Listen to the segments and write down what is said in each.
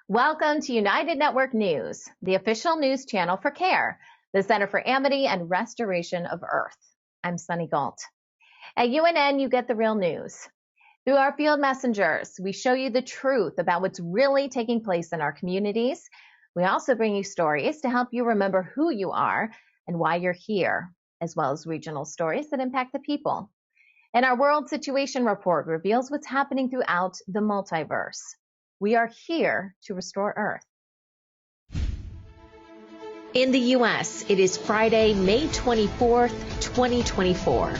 Welcome to United Network News, the official news channel for CARE, the Center for Amity and Restoration of Earth. I'm Sunny Galt. At UNN, you get the real news. Through our field messengers, we show you the truth about what's really taking place in our communities. We also bring you stories to help you remember who you are and why you're here, as well as regional stories that impact the people. And our World Situation Report reveals what's happening throughout the multiverse. We are here to restore Earth. In the U.S., it is Friday, May 24th, 2024.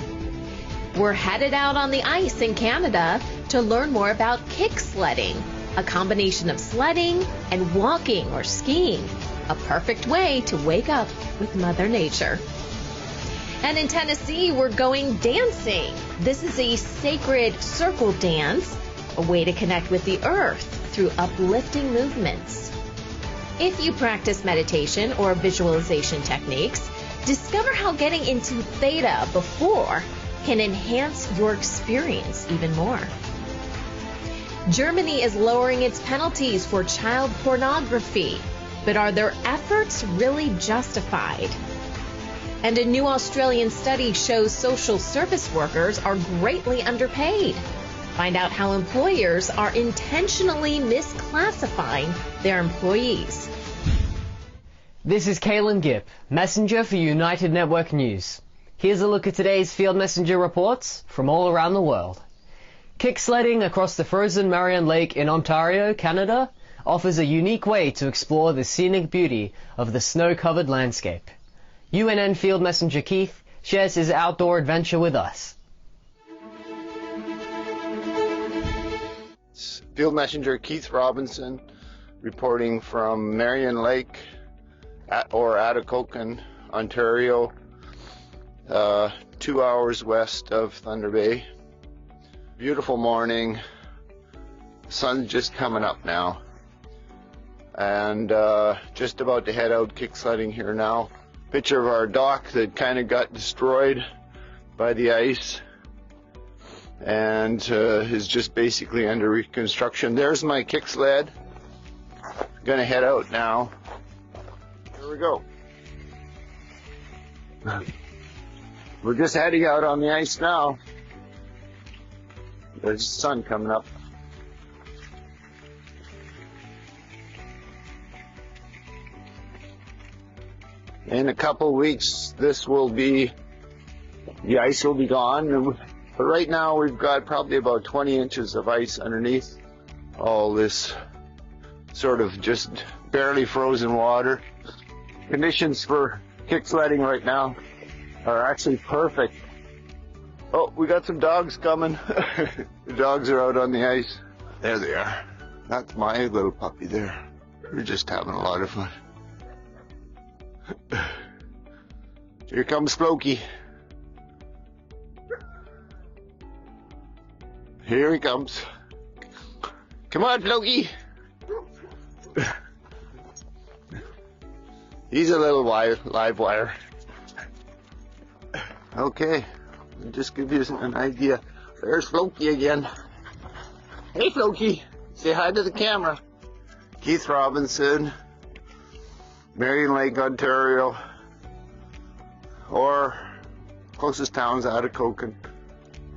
We're headed out on the ice in Canada to learn more about kick sledding, a combination of sledding and walking or skiing, a perfect way to wake up with Mother Nature. And in Tennessee, we're going dancing. This is a sacred circle dance, a way to connect with the earth through uplifting movements. If you practice meditation or visualization techniques, discover how getting into theta before can enhance your experience even more. Germany is lowering its penalties for child pornography, but are their efforts really justified? And a new Australian study shows social service workers are greatly underpaid. Find out how employers are intentionally misclassifying their employees. This is Calen Gipp, messenger for United Network News. Here's a look at today's field messenger reports from all around the world. Kick sledding across the frozen Marion Lake in Ontario, Canada, offers a unique way to explore the scenic beauty of the snow-covered landscape. UNN field messenger Keith shares his outdoor adventure with us. Field Messenger Keith Robinson reporting from Marion Lake or Atikokan, Ontario, 2 hours west of Thunder Bay. Beautiful morning, sun's just coming up now, and just about to head out kick sledding here now. Picture of our dock that kind of got destroyed by the ice and is just basically under reconstruction. There's my kick sled. Gonna head out now. Here we go. We're just heading out on the ice now. There's the sun coming up. In a couple of weeks, the ice will be gone. But right now we've got probably about 20 inches of ice underneath all this sort of just barely frozen water. Conditions for kick sledding right now are actually perfect. Oh, we got some dogs coming. The dogs are out on the ice. There they are. That's my little puppy there. We're just having a lot of fun. Here comes Floki. Here he comes. Come on, Floki. He's a little live wire. Okay, I'll just give you an idea. There's Floki again. Hey, Floki. Say hi to the camera. Keith Robinson, Marion Lake, Ontario, or closest town's Atikokan.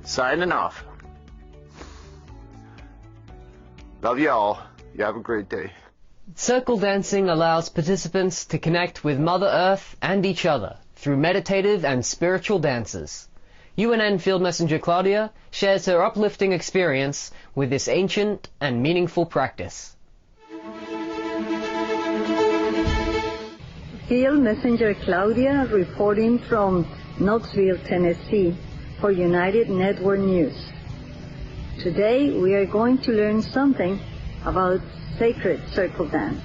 Signing off. Love you all. You have a great day. Circle dancing allows participants to connect with Mother Earth and each other through meditative and spiritual dances. UNN field messenger Claudia shares her uplifting experience with this ancient and meaningful practice. Field messenger Claudia reporting from Knoxville, Tennessee for United Network News. Today we are going to learn something about sacred circle dance.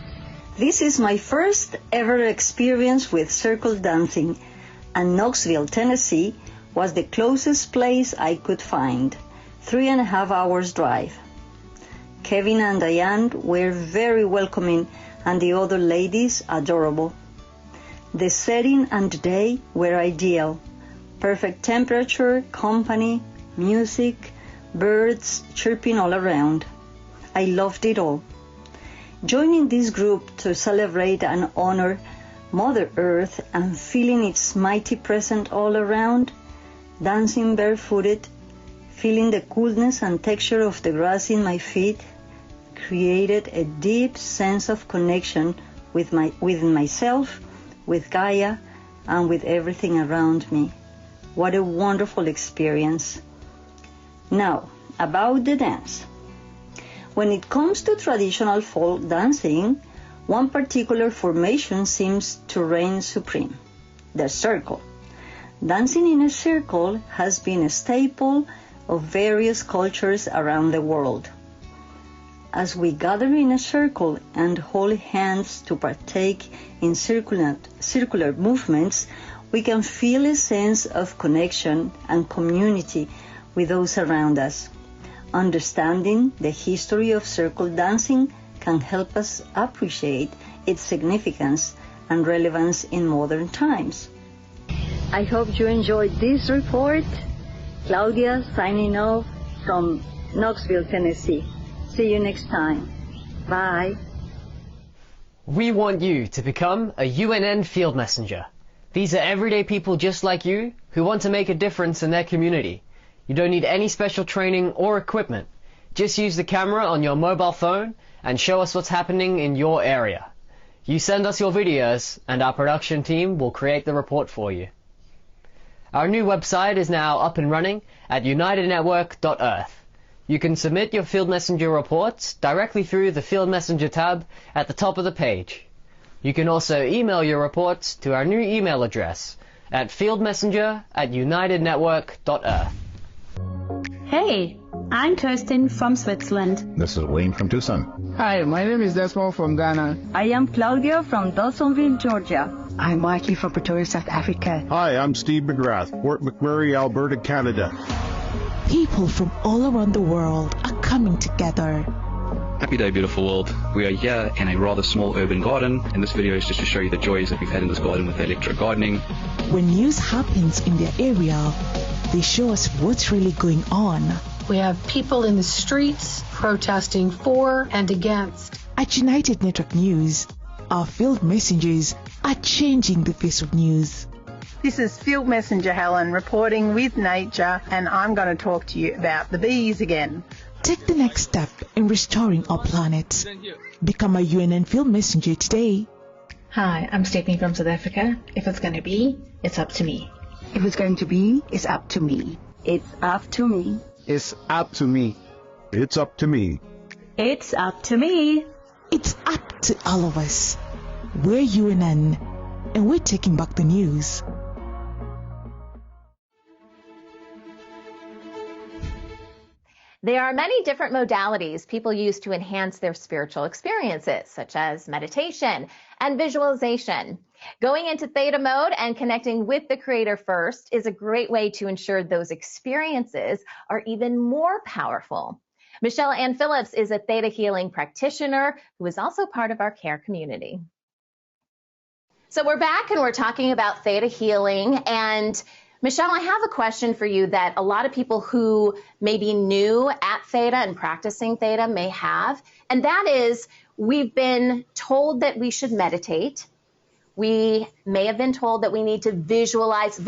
This is my first ever experience with circle dancing, and Knoxville, Tennessee was the closest place I could find, 3.5 hours drive. Kevin and Dianne were very welcoming and the other ladies adorable. The setting and the day were ideal. Perfect temperature, company, music, birds chirping all around. I loved it all. Joining this group to celebrate and honor Mother Earth and feeling its mighty presence all around, dancing barefooted, feeling the coolness and texture of the grass in my feet, created a deep sense of connection with myself, with Gaia, and with everything around me. What a wonderful experience. Now, about the dance. When it comes to traditional folk dancing, one particular formation seems to reign supreme, the circle. Dancing in a circle has been a staple of various cultures around the world. As we gather in a circle and hold hands to partake in circular movements, we can feel a sense of connection and community with those around us. Understanding the history of circle dancing can help us appreciate its significance and relevance in modern times. I hope you enjoyed this report. Claudia signing off from Knoxville, Tennessee. See you next time. Bye. We want you to become a UNN field messenger. These are everyday people just like you who want to make a difference in their community. You don't need any special training or equipment. Just use the camera on your mobile phone and show us what's happening in your area. You send us your videos and our production team will create the report for you. Our new website is now up and running at unitednetwork.earth. You can submit your Field Messenger reports directly through the Field Messenger tab at the top of the page. You can also email your reports to our new email address at fieldmessenger@unitednetwork.earth. Hey, I'm Kirsten from Switzerland. This is Wayne from Tucson. Hi, my name is Desmond from Ghana. I am Claudia from Dawsonville, Georgia. I'm Mikey from Pretoria, South Africa. Hi, I'm Steve McGrath, Fort McMurray, Alberta, Canada. People from all around the world are coming together. Happy day, beautiful world. We are here in a rather small urban garden, and this video is just to show you the joys that we've had in this garden with electric gardening. When news happens in their area, they show us what's really going on. We have people in the streets protesting for and against. At United Network News, our field messengers are changing the face of news. This is Field Messenger Helen reporting with nature, and I'm going to talk to you about the bees again. Take the next step in restoring our planet. Become a UNN field messenger today. Hi, I'm Stephanie from South Africa. If it's going to be, it's up to me. If it's going to be, it's up to me. It's up to me. It's up to me. It's up to me. It's up to me. It's up to all of us. We're UNN, and we're taking back the news. There are many different modalities people use to enhance their spiritual experiences, such as meditation and visualization. Going into theta mode and connecting with the Creator first is a great way to ensure those experiences are even more powerful. Michelle Ann Phillips is a theta healing practitioner who is also part of our care community. So we're back and we're talking about theta healing. And Michelle, I have a question for you that a lot of people who may be new at theta and practicing theta may have, and that is, we've been told that we should meditate. We may have been told that we need to visualize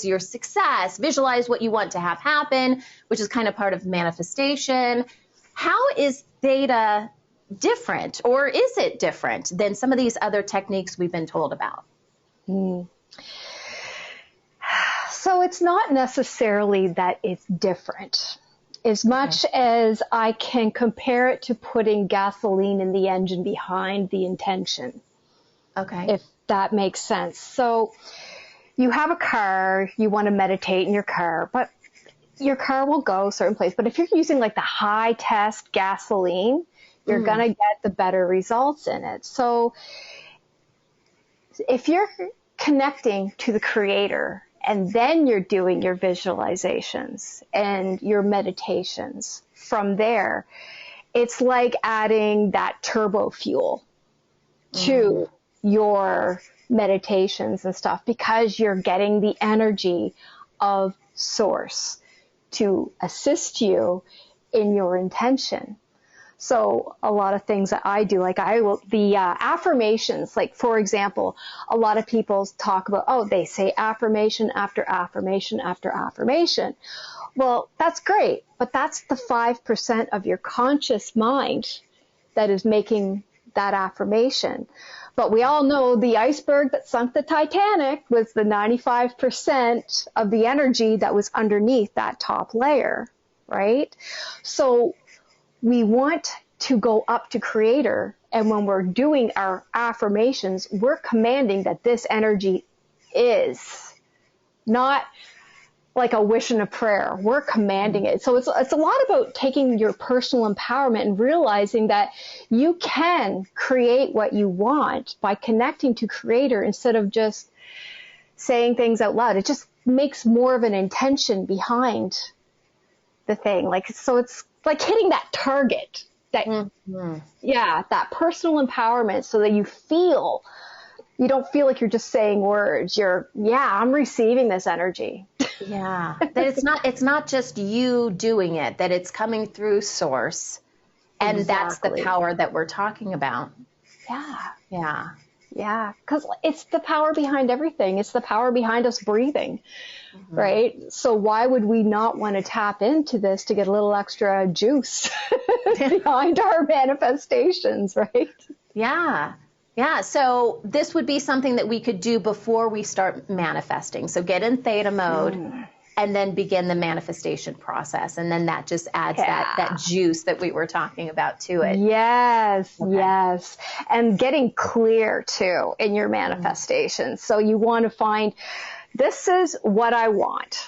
your success, visualize what you want to have happen, which is kind of part of manifestation. How is theta different, or is it different than some of these other techniques we've been told about? So it's not necessarily that it's different. As much as I can compare it to putting gasoline in the engine behind the intention. Okay. If that makes sense. So you have a car, you want to meditate in your car, but your car will go a certain place. But if you're using like the high test gasoline, you're going to get the better results in it. So if you're connecting to the Creator, and then you're doing your visualizations and your meditations from there, it's like adding that turbo fuel to your meditations and stuff, because you're getting the energy of source to assist you in your intention. So a lot of things that I do, like the affirmations, like for example, a lot of people talk about, oh, they say affirmation after affirmation after affirmation. Well, that's great, but that's the 5% of your conscious mind that is making that affirmation. But we all know the iceberg that sunk the Titanic was the 95% of the energy that was underneath that top layer, right? So we want to go up to Creator, and when we're doing our affirmations, we're commanding that this energy is, not like a wish and a prayer. We're commanding it. So it's a lot about taking your personal empowerment and realizing that you can create what you want by connecting to Creator instead of just saying things out loud. It just makes more of an intention behind the thing. Like, so it's like hitting that target, that, that personal empowerment, so that you don't feel like you're just saying words. I'm receiving this energy. Yeah. That it's not just you doing it, that it's coming through source. And that's the power that we're talking about. Yeah. Yeah. Yeah. Because it's the power behind everything. It's the power behind us breathing. Right? So why would we not want to tap into this to get a little extra juice behind our manifestations, right? Yeah. Yeah. So this would be something that we could do before we start manifesting. So get in theta mode and then begin the manifestation process. And then that just adds that juice that we were talking about to it. Yes. Okay. Yes. And getting clear too in your manifestation. So you want to find, this is what I want.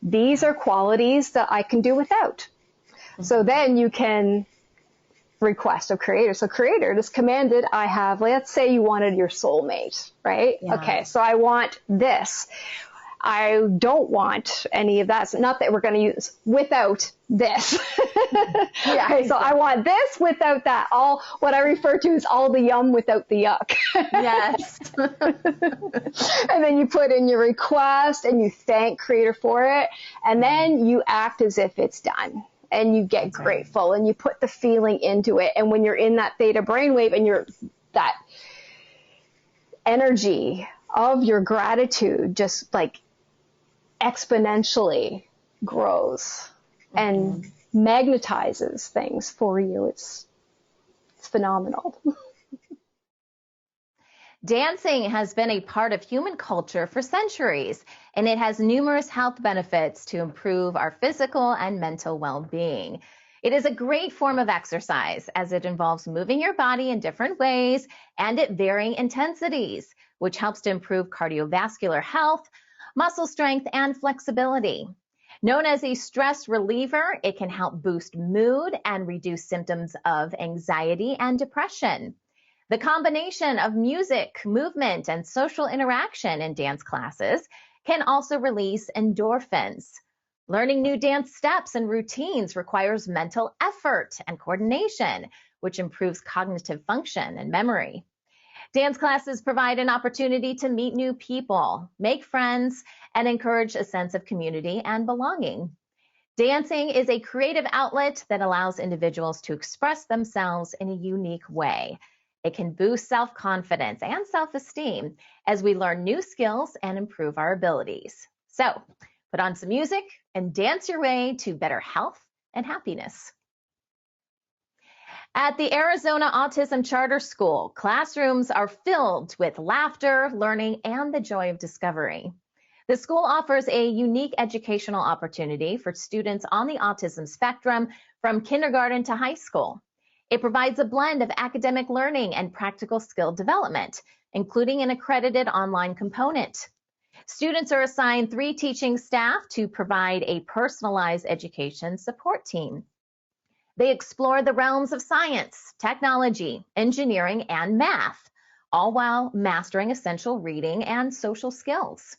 These are qualities that I can do without. So then you can request of Creator. So Creator is commanded, I have, let's say you wanted your soulmate, right? Yeah. Okay, so I want this. I don't want any of that. So not that we're going to use without this. Okay, so I want this without that. All what I refer to as all the yum without the yuck. Yes. And then you put in your request and you thank Creator for it. And then you act as if it's done. And you get grateful and you put the feeling into it. And when you're in that theta brainwave and that energy of your gratitude just like exponentially grows and magnetizes things for you. It's phenomenal. Dancing has been a part of human culture for centuries, and it has numerous health benefits to improve our physical and mental well-being. It is a great form of exercise as it involves moving your body in different ways and at varying intensities, which helps to improve cardiovascular health, muscle strength, and flexibility. Known as a stress reliever, it can help boost mood and reduce symptoms of anxiety and depression. The combination of music, movement, and social interaction in dance classes can also release endorphins. Learning new dance steps and routines requires mental effort and coordination, which improves cognitive function and memory. Dance classes provide an opportunity to meet new people, make friends, and encourage a sense of community and belonging. Dancing is a creative outlet that allows individuals to express themselves in a unique way. It can boost self-confidence and self-esteem as we learn new skills and improve our abilities. So, put on some music and dance your way to better health and happiness. At the Arizona Autism Charter School, classrooms are filled with laughter, learning, and the joy of discovery. The school offers a unique educational opportunity for students on the autism spectrum from kindergarten to high school. It provides a blend of academic learning and practical skill development, including an accredited online component. Students are assigned 3 teaching staff to provide a personalized education support team. They explore the realms of science, technology, engineering, and math, all while mastering essential reading and social skills.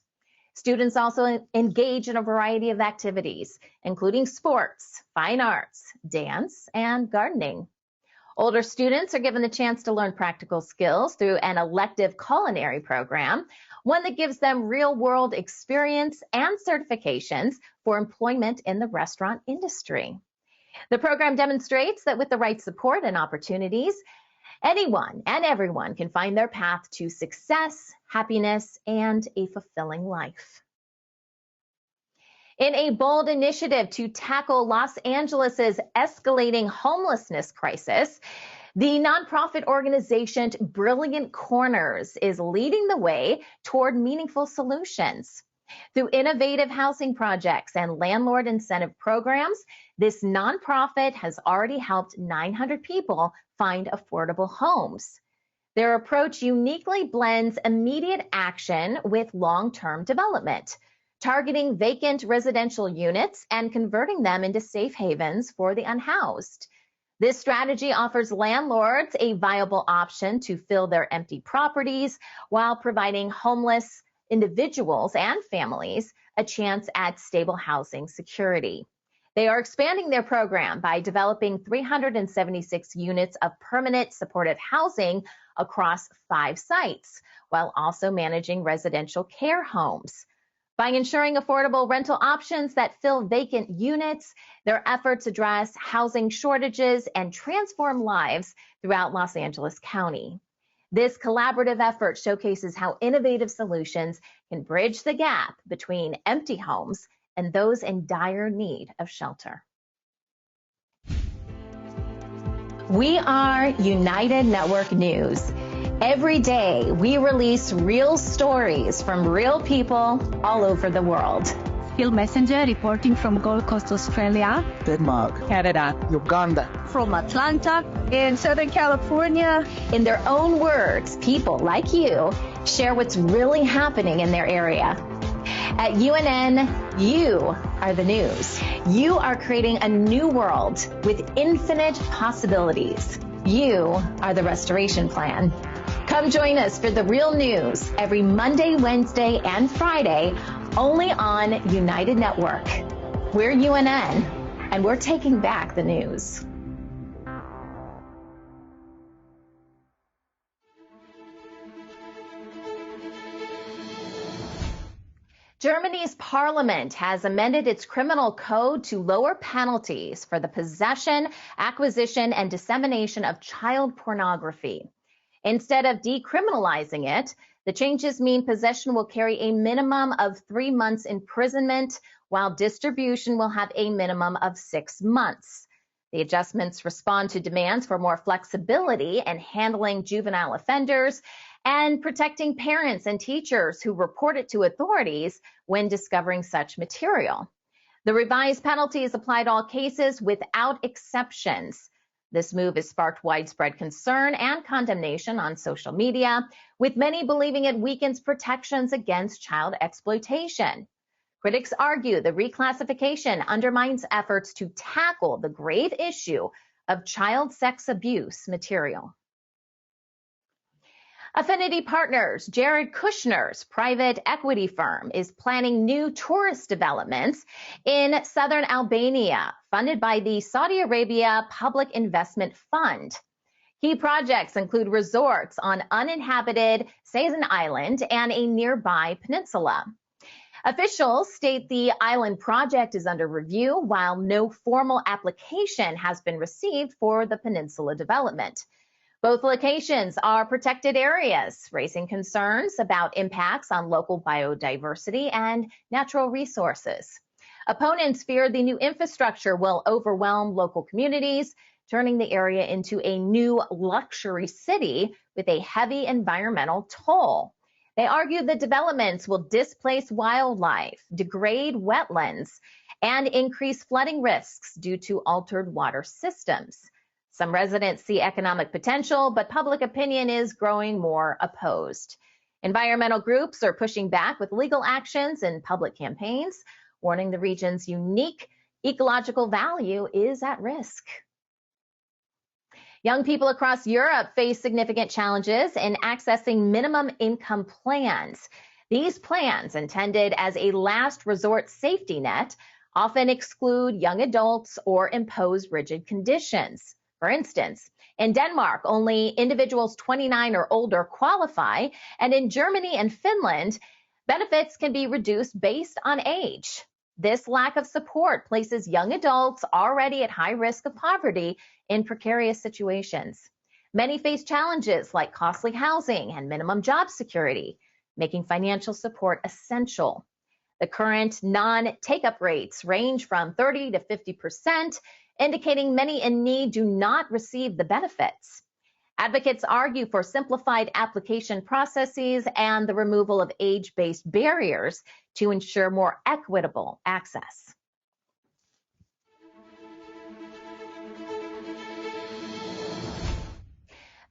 Students also engage in a variety of activities, including sports, fine arts, dance, and gardening. Older students are given the chance to learn practical skills through an elective culinary program, one that gives them real-world experience and certifications for employment in the restaurant industry. The program demonstrates that with the right support and opportunities, anyone and everyone can find their path to success, happiness, and a fulfilling life. In a bold initiative to tackle Los Angeles' escalating homelessness crisis, the nonprofit organization Brilliant Corners is leading the way toward meaningful solutions. Through innovative housing projects and landlord incentive programs, this nonprofit has already helped 900 people find affordable homes. Their approach uniquely blends immediate action with long-term development, targeting vacant residential units and converting them into safe havens for the unhoused. This strategy offers landlords a viable option to fill their empty properties while providing homeless individuals and families a chance at stable housing security. They are expanding their program by developing 376 units of permanent supportive housing across 5 sites, while also managing residential care homes. By ensuring affordable rental options that fill vacant units, their efforts address housing shortages and transform lives throughout Los Angeles County. This collaborative effort showcases how innovative solutions can bridge the gap between empty homes and those in dire need of shelter. We are United Network News. Every day, we release real stories from real people all over the world. Field Messenger reporting from Gold Coast, Australia, Denmark, Canada, Uganda, From Atlanta, in Southern California. In their own words, people like you share what's really happening in their area. At UNN, you are the news. You are creating a new world with infinite possibilities. You are the restoration plan. Come join us for the real news every Monday, Wednesday, and Friday, only on United Network. We're UNN, and we're taking back the news. Germany's parliament has amended its criminal code to lower penalties for the possession, acquisition, and dissemination of child pornography. Instead of decriminalizing it, the changes mean possession will carry a minimum of 3 months imprisonment, while distribution will have a minimum of 6 months. The adjustments respond to demands for more flexibility in handling juvenile offenders and protecting parents and teachers who report it to authorities when discovering such material. The revised penalties apply to all cases without exceptions. This move has sparked widespread concern and condemnation on social media, with many believing it weakens protections against child exploitation. Critics argue the reclassification undermines efforts to tackle the grave issue of child sex abuse material. Affinity Partners, Jared Kushner's private equity firm, is planning new tourist developments in southern Albania, funded by the Saudi Arabia Public Investment Fund. Key projects include resorts on uninhabited Sazan Island and a nearby peninsula. Officials state the island project is under review, while no formal application has been received for the peninsula development. Both locations are protected areas, raising concerns about impacts on local biodiversity and natural resources. Opponents fear the new infrastructure will overwhelm local communities, turning the area into a new luxury city with a heavy environmental toll. They argue the developments will displace wildlife, degrade wetlands, and increase flooding risks due to altered water systems. Some residents see economic potential, but public opinion is growing more opposed. Environmental groups are pushing back with legal actions and public campaigns, warning the region's unique ecological value is at risk. Young people across Europe face significant challenges in accessing minimum income plans. These plans, intended as a last resort safety net, often exclude young adults or impose rigid conditions. For instance, in Denmark, only individuals 29 or older qualify, and in Germany and Finland, benefits can be reduced based on age. This lack of support places young adults already at high risk of poverty in precarious situations. Many face challenges like costly housing and minimum job security, making financial support essential. The current non-take-up rates range from 30 to 50%, indicating many in need do not receive the benefits. Advocates argue for simplified application processes and the removal of age-based barriers to ensure more equitable access.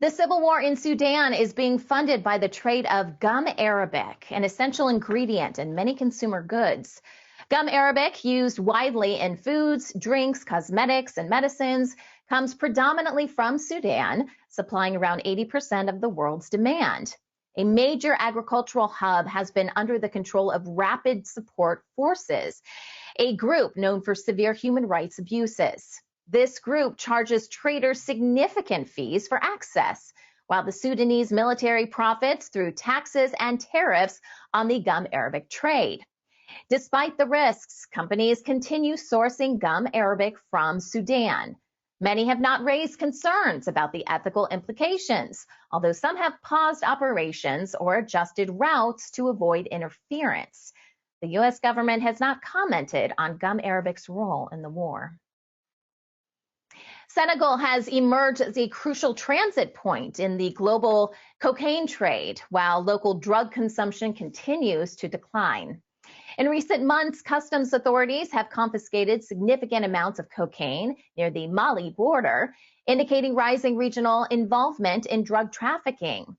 The civil war in Sudan is being funded by the trade of gum arabic, an essential ingredient in many consumer goods. Gum arabic, used widely in foods, drinks, cosmetics, and medicines, comes predominantly from Sudan, supplying around 80% of the world's demand. A major agricultural hub has been under the control of Rapid Support Forces, a group known for severe human rights abuses. This group charges traders significant fees for access, while the Sudanese military profits through taxes and tariffs on the gum arabic trade. Despite the risks, companies continue sourcing gum arabic from Sudan. Many have not raised concerns about the ethical implications, although some have paused operations or adjusted routes to avoid interference. The U.S. government has not commented on gum arabic's role in the war. Senegal has emerged as a crucial transit point in the global cocaine trade, while local drug consumption continues to decline. In recent months, customs authorities have confiscated significant amounts of cocaine near the Mali border, indicating rising regional involvement in drug trafficking.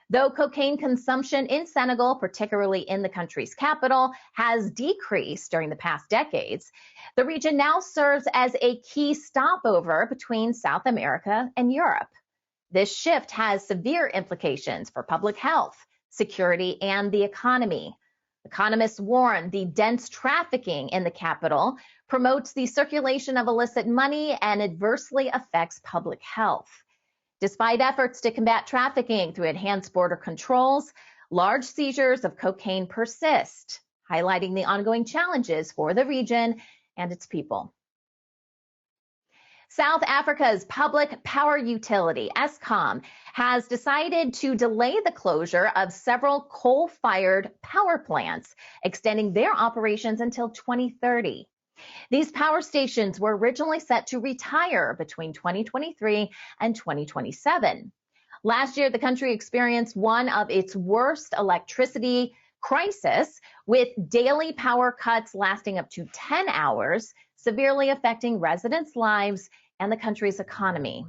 Though cocaine consumption in Senegal, particularly in the country's capital, has decreased during the past decades, the region now serves as a key stopover between South America and Europe. This shift has severe implications for public health, security, and the economy. Economists warn the dense trafficking in the capital promotes the circulation of illicit money and adversely affects public health. Despite efforts to combat trafficking through enhanced border controls, large seizures of cocaine persist, highlighting the ongoing challenges for the region and its people. South Africa's public power utility, Eskom, has decided to delay the closure of several coal-fired power plants, extending their operations until 2030. These power stations were originally set to retire between 2023 and 2027. Last year, the country experienced one of its worst electricity crises, with daily power cuts lasting up to 10 hours, severely affecting residents' lives and the country's economy.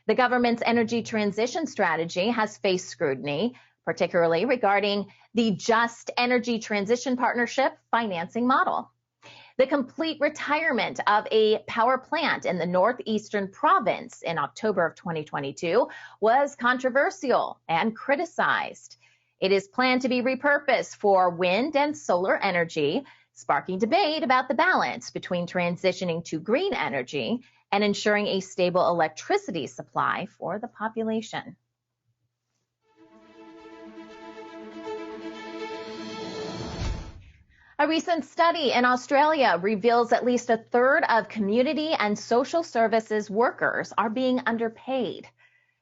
The government's energy transition strategy has faced scrutiny, particularly regarding the Just Energy Transition Partnership financing model. The complete retirement of a power plant in the northeastern province in October of 2022 was controversial and criticized. It is planned to be repurposed for wind and solar energy, sparking debate about the balance between transitioning to green energy and ensuring a stable electricity supply for the population. A recent study in Australia reveals at least a third of community and social services workers are being underpaid.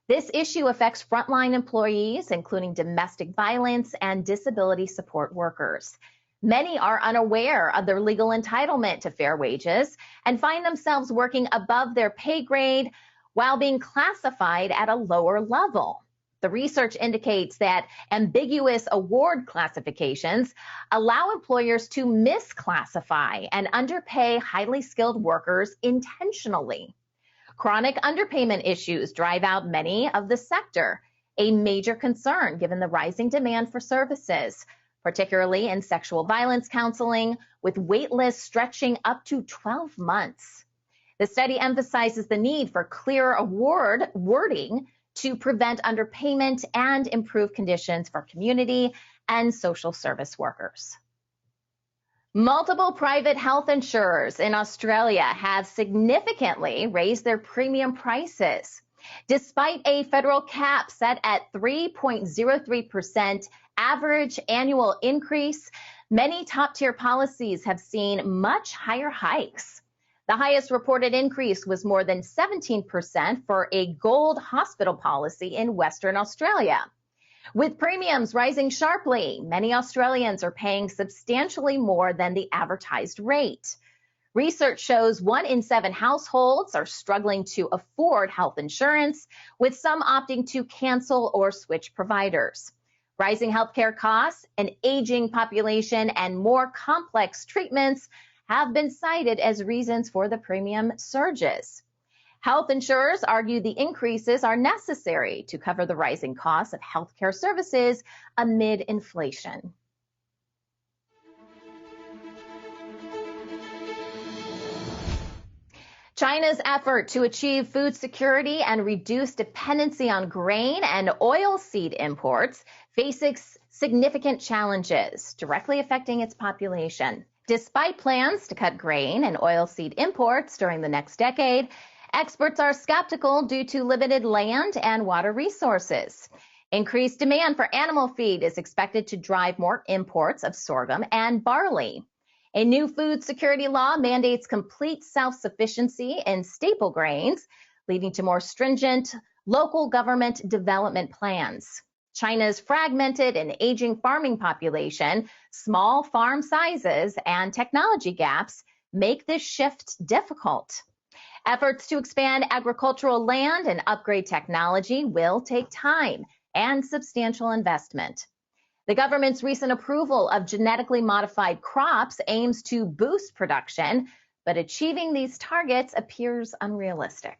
This issue affects frontline employees, including domestic violence and disability support workers. Many are unaware of their legal entitlement to fair wages and find themselves working above their pay grade while being classified at a lower level. The research indicates that ambiguous award classifications allow employers to misclassify and underpay highly skilled workers intentionally. Chronic underpayment issues drive out many of the sector, a major concern given the rising demand for services, particularly in sexual violence counseling, with wait lists stretching up to 12 months. The study emphasizes the need for clear award wording to prevent underpayment and improve conditions for community and social service workers. Multiple private health insurers in Australia have significantly raised their premium prices. Despite a federal cap set at 3.03% average annual increase, many top-tier policies have seen much higher hikes. The highest reported increase was more than 17% for a gold hospital policy in Western Australia. With premiums rising sharply, many Australians are paying substantially more than the advertised rate. Research shows 1 in 7 households are struggling to afford health insurance, with some opting to cancel or switch providers. Rising healthcare costs, an aging population, and more complex treatments have been cited as reasons for the premium surges. Health insurers argue the increases are necessary to cover the rising costs of healthcare services amid inflation. China's effort to achieve food security and reduce dependency on grain and oilseed imports faces significant challenges, directly affecting its population. Despite plans to cut grain and oilseed imports during the next decade, experts are skeptical due to limited land and water resources. Increased demand for animal feed is expected to drive more imports of sorghum and barley. A new food security law mandates complete self-sufficiency in staple grains, leading to more stringent local government development plans. China's fragmented and aging farming population, small farm sizes, and technology gaps make this shift difficult. Efforts to expand agricultural land and upgrade technology will take time and substantial investment. The government's recent approval of genetically modified crops aims to boost production, but achieving these targets appears unrealistic.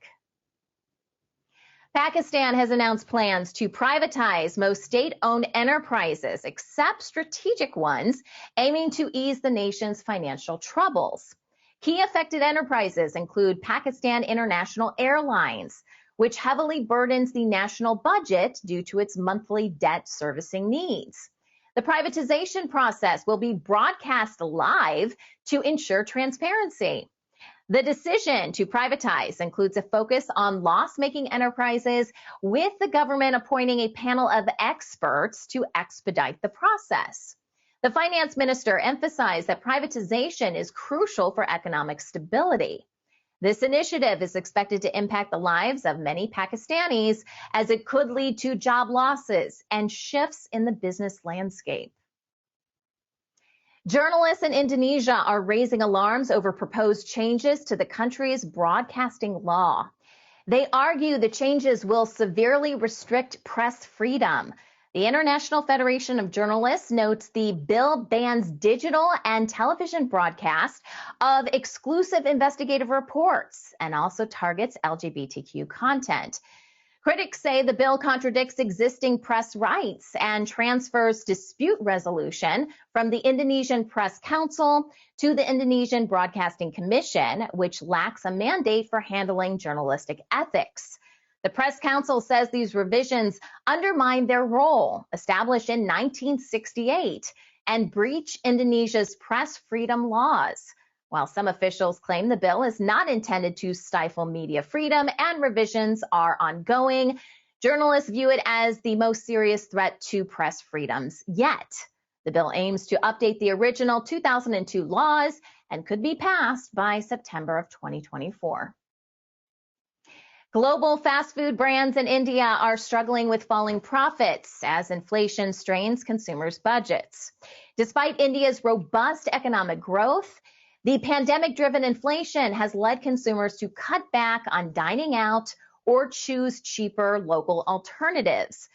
Pakistan has announced plans to privatize most state-owned enterprises, except strategic ones, aiming to ease the nation's financial troubles. Key affected enterprises include Pakistan International Airlines, which heavily burdens the national budget due to its monthly debt servicing needs. The privatization process will be broadcast live to ensure transparency. The decision to privatize includes a focus on loss-making enterprises, with the government appointing a panel of experts to expedite the process. The finance minister emphasized that privatization is crucial for economic stability. This initiative is expected to impact the lives of many Pakistanis, as it could lead to job losses and shifts in the business landscape. Journalists in Indonesia are raising alarms over proposed changes to the country's broadcasting law. They argue the changes will severely restrict press freedom. The International Federation of Journalists notes the bill bans digital and television broadcast of exclusive investigative reports and also targets LGBTQ content. Critics say the bill contradicts existing press rights and transfers dispute resolution from the Indonesian Press Council to the Indonesian Broadcasting Commission, which lacks a mandate for handling journalistic ethics. The Press Council says these revisions undermine their role, established in 1968, and breach Indonesia's press freedom laws. While some officials claim the bill is not intended to stifle media freedom and revisions are ongoing, journalists view it as the most serious threat to press freedoms yet. The bill aims to update the original 2002 laws and could be passed by September of 2024. Global fast food brands in India are struggling with falling profits as inflation strains consumers' budgets. Despite India's robust economic growth, the pandemic-driven inflation has led consumers to cut back on dining out or choose cheaper local alternatives.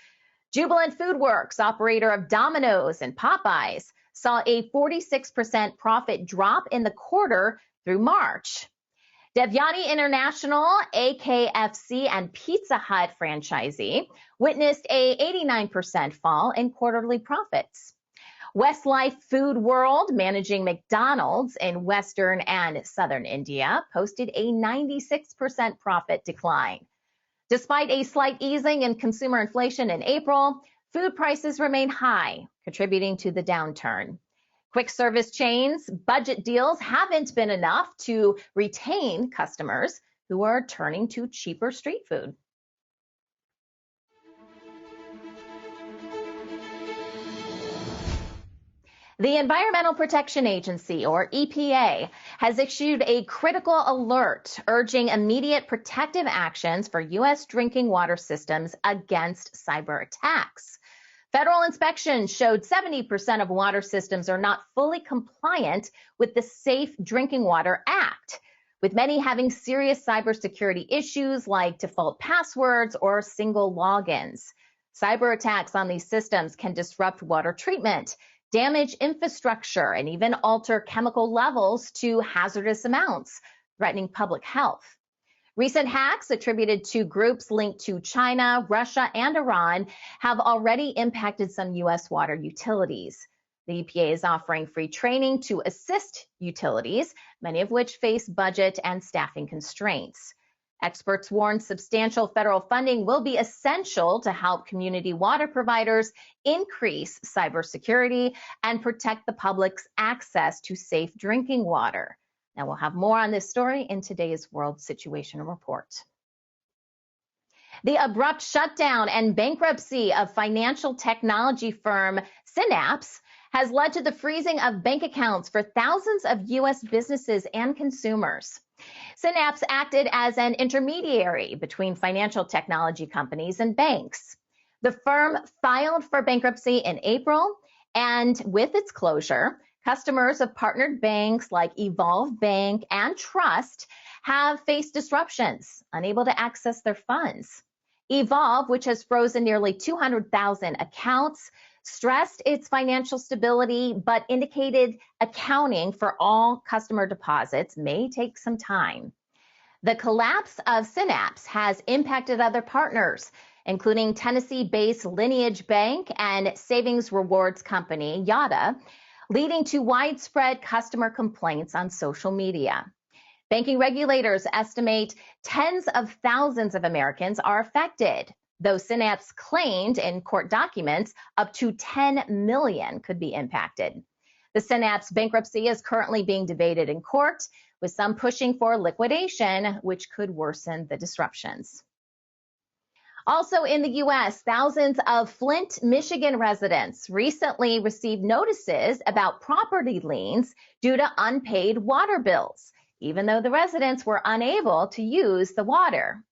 Jubilant Foodworks, operator of Domino's and Popeyes, saw a 46% profit drop in the quarter through March. Devyani International, AKFC, and Pizza Hut franchisee witnessed a 89% fall in quarterly profits. Westlife Food World, managing McDonald's in Western and Southern India, posted a 96% profit decline. Despite a slight easing in consumer inflation in April, food prices remain high, contributing to the downturn. Quick service chains' budget deals haven't been enough to retain customers who are turning to cheaper street food. The Environmental Protection Agency, or EPA, has issued a critical alert urging immediate protective actions for U.S. drinking water systems against cyber attacks. Federal inspections showed 70% of water systems are not fully compliant with the Safe Drinking Water Act, with many having serious cybersecurity issues like default passwords or single logins. Cyber attacks on these systems can disrupt water treatment, damage infrastructure, and even alter chemical levels to hazardous amounts, threatening public health. Recent hacks attributed to groups linked to China, Russia, and Iran have already impacted some U.S. water utilities. The EPA is offering free training to assist utilities, many of which face budget and staffing constraints. Experts warn substantial federal funding will be essential to help community water providers increase cybersecurity and protect the public's access to safe drinking water. Now, we'll have more on this story in today's World Situation Report. The abrupt shutdown and bankruptcy of financial technology firm Synapse has led to the freezing of bank accounts for thousands of U.S. businesses and consumers. Synapse acted as an intermediary between financial technology companies and banks. The firm filed for bankruptcy in April, and with its closure, customers of partnered banks like Evolve Bank and Trust have faced disruptions, unable to access their funds. Evolve, which has frozen nearly 200,000 accounts, stressed its financial stability, but indicated accounting for all customer deposits may take some time. The collapse of Synapse has impacted other partners, including Tennessee-based Lineage Bank and savings rewards company Yada, leading to widespread customer complaints on social media. Banking regulators estimate tens of thousands of Americans are affected, though Synapse claimed in court documents up to 10 million could be impacted. The Synapse bankruptcy is currently being debated in court, with some pushing for liquidation, which could worsen the disruptions. Also in the U.S., thousands of Flint, Michigan residents recently received notices about property liens due to unpaid water bills, even though the residents were unable to use the water.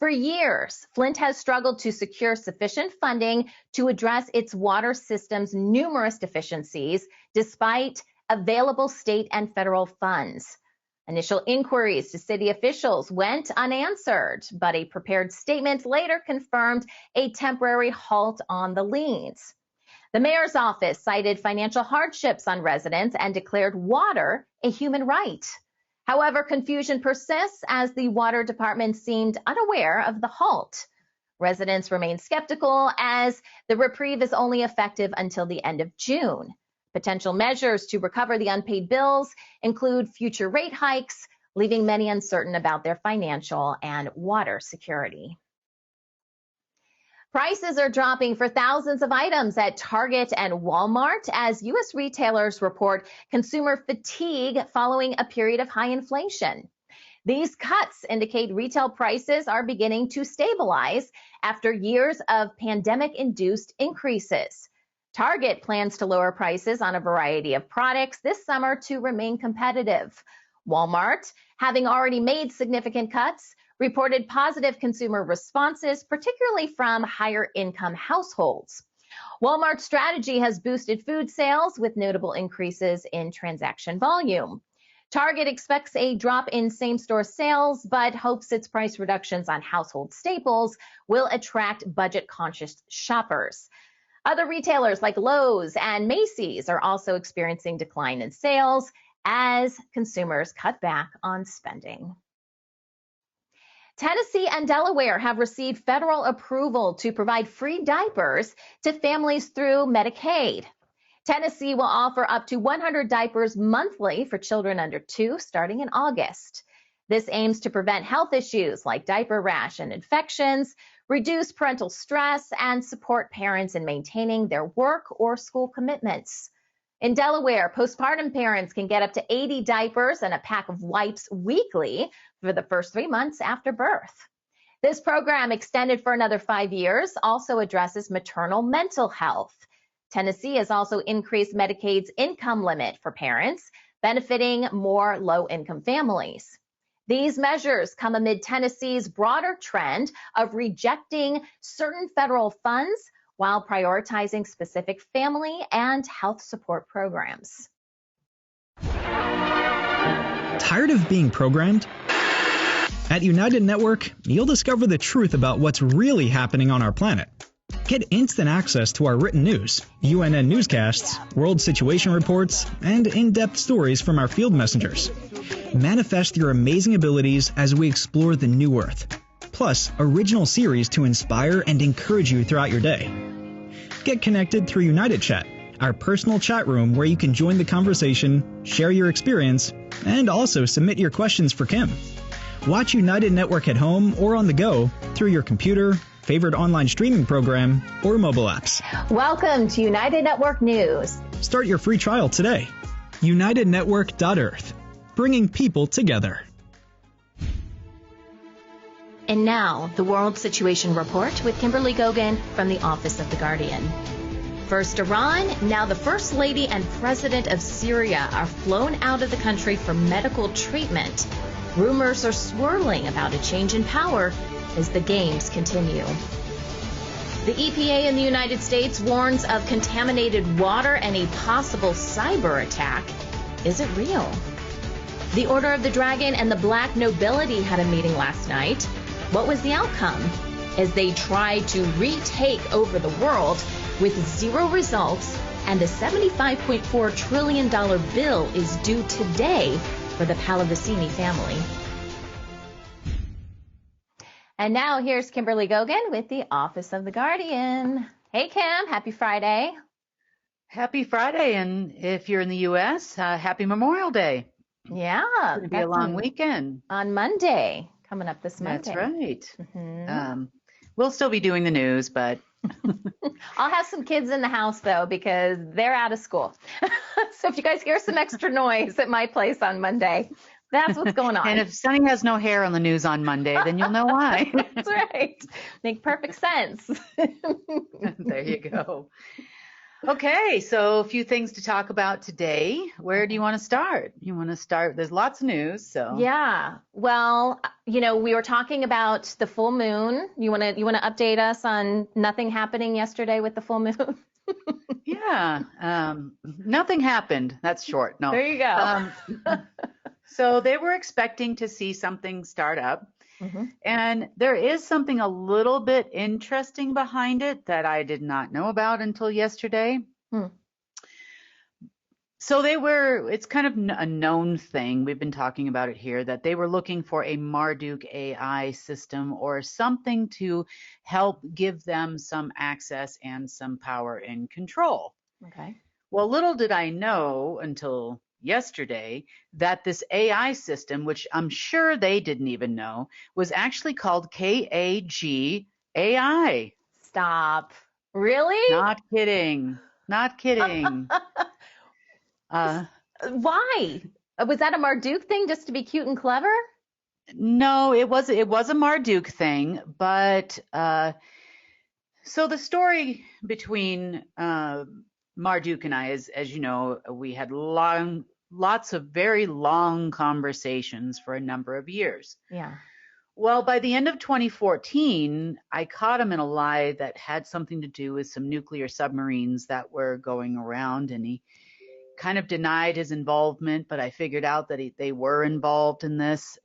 For years, Flint has struggled to secure sufficient funding to address its water system's numerous deficiencies, despite available state and federal funds. Initial inquiries to city officials went unanswered, but a prepared statement later confirmed a temporary halt on the liens. The mayor's office cited financial hardships on residents and declared water a human right. However, confusion persists as the water department seemed unaware of the halt. Residents remain skeptical as the reprieve is only effective until the end of June. Potential measures to recover the unpaid bills include future rate hikes, leaving many uncertain about their financial and water security. Prices are dropping for thousands of items at Target and Walmart as U.S. retailers report consumer fatigue following a period of high inflation. These cuts indicate retail prices are beginning to stabilize after years of pandemic-induced increases. Target plans to lower prices on a variety of products this summer to remain competitive. Walmart, having already made significant cuts, reported positive consumer responses, particularly from higher income households. Walmart's strategy has boosted food sales with notable increases in transaction volume. Target expects a drop in same-store sales, but hopes its price reductions on household staples will attract budget-conscious shoppers. Other retailers like Lowe's and Macy's are also experiencing decline in sales as consumers cut back on spending. Tennessee and Delaware have received federal approval to provide free diapers to families through Medicaid. Tennessee will offer up to 100 diapers monthly for children under 2 starting in August. This aims to prevent health issues like diaper rash and infections, reduce parental stress, and support parents in maintaining their work or school commitments. In Delaware, postpartum parents can get up to 80 diapers and a pack of wipes weekly for the first 3 months after birth. This program, extended for another 5 years, also addresses maternal mental health. Tennessee has also increased Medicaid's income limit for parents, benefiting more low-income families. These measures come amid Tennessee's broader trend of rejecting certain federal funds while prioritizing specific family and health support programs. Tired of being programmed? At United Network, you'll discover the truth about what's really happening on our planet. Get instant access to our written news, UNN newscasts, world situation reports, and in-depth stories from our field messengers. Manifest your amazing abilities as we explore the new Earth. Plus, original series to inspire and encourage you throughout your day. Get connected through United Chat, our personal chat room where you can join the conversation, share your experience, and also submit your questions for Kim. Watch United Network at home or on the go through your computer, favorite online streaming program, or mobile apps. Welcome to United Network News. Start your free trial today. UnitedNetwork.Earth, bringing people together. And now, the World Situation Report with Kimberly Gogan from the Office of the Guardian. First Iran, now the First Lady and President of Syria are flown out of the country for medical treatment. Rumors are swirling about a change in power as the games continue. The EPA in the United States warns of contaminated water and a possible cyber attack. Is it real? The Order of the Dragon and the Black Nobility had a meeting last night. What was the outcome? As they tried to retake over the world with zero results, and the $75.4 trillion bill is due today for the Pallavicini family. And now here's Kimberly Gogan with the Office of the Guardian. Hey, Kim, happy Friday. Happy Friday, and if you're in the U.S., happy Memorial Day. Yeah. It's going to be a long weekend. On Monday, coming up this Monday. That's right. Mm-hmm. We'll still be doing the news, but... I'll have some kids in the house, though, because they're out of school. So if you guys hear some extra noise at my place on Monday, that's what's going on. And if Sunny has no hair on the news on Monday, then you'll know why. That's right. Make perfect sense. There you go. Okay, so a few things to talk about today. Where do you want to start? You want to start, there's lots of news, so. Yeah, well, you know, we were talking about the full moon. You want to update us on nothing happening yesterday with the full moon? Yeah, nothing happened. That's short. No. There you go. So they were expecting to see something start up. Mm-hmm. And there is something a little bit interesting behind it that I did not know about until yesterday. So it's kind of a known thing. We've been talking about it here, that they were looking for a Marduk AI system or something to help give them some access and some power and control. Okay. Well, little did I know until yesterday that this AI system, which I'm sure they didn't even know, was actually called KAG AI. Stop. Really? Not kidding. Not kidding. Why? Was that a Marduk thing just to be cute and clever? No, it was a Marduk thing, but so the story between Marduk and I is, as you know, we had lots of very long conversations for a number of years. Yeah. Well, by the end of 2014, I caught him in a lie that had something to do with some nuclear submarines that were going around, and he kind of denied his involvement, but I figured out that they were involved in this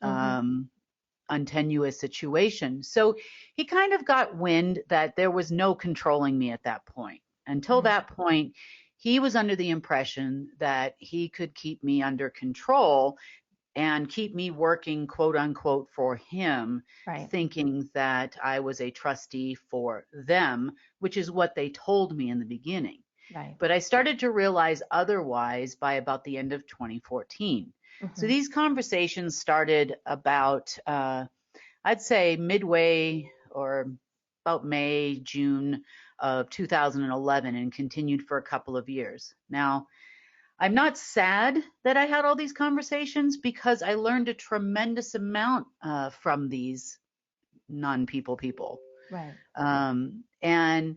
untenuous situation. So he kind of got wind that there was no controlling me at that point. Until that point, he was under the impression that he could keep me under control and keep me working, quote unquote, for him, thinking that I was a trustee for them, which is what they told me in the beginning. Right. But I started to realize otherwise by about the end of 2014. So these conversations started about, I'd say midway or about May, June of 2011 and continued for a couple of years. Now, I'm not sad that I had all these conversations because I learned a tremendous amount from these non-people. Right. And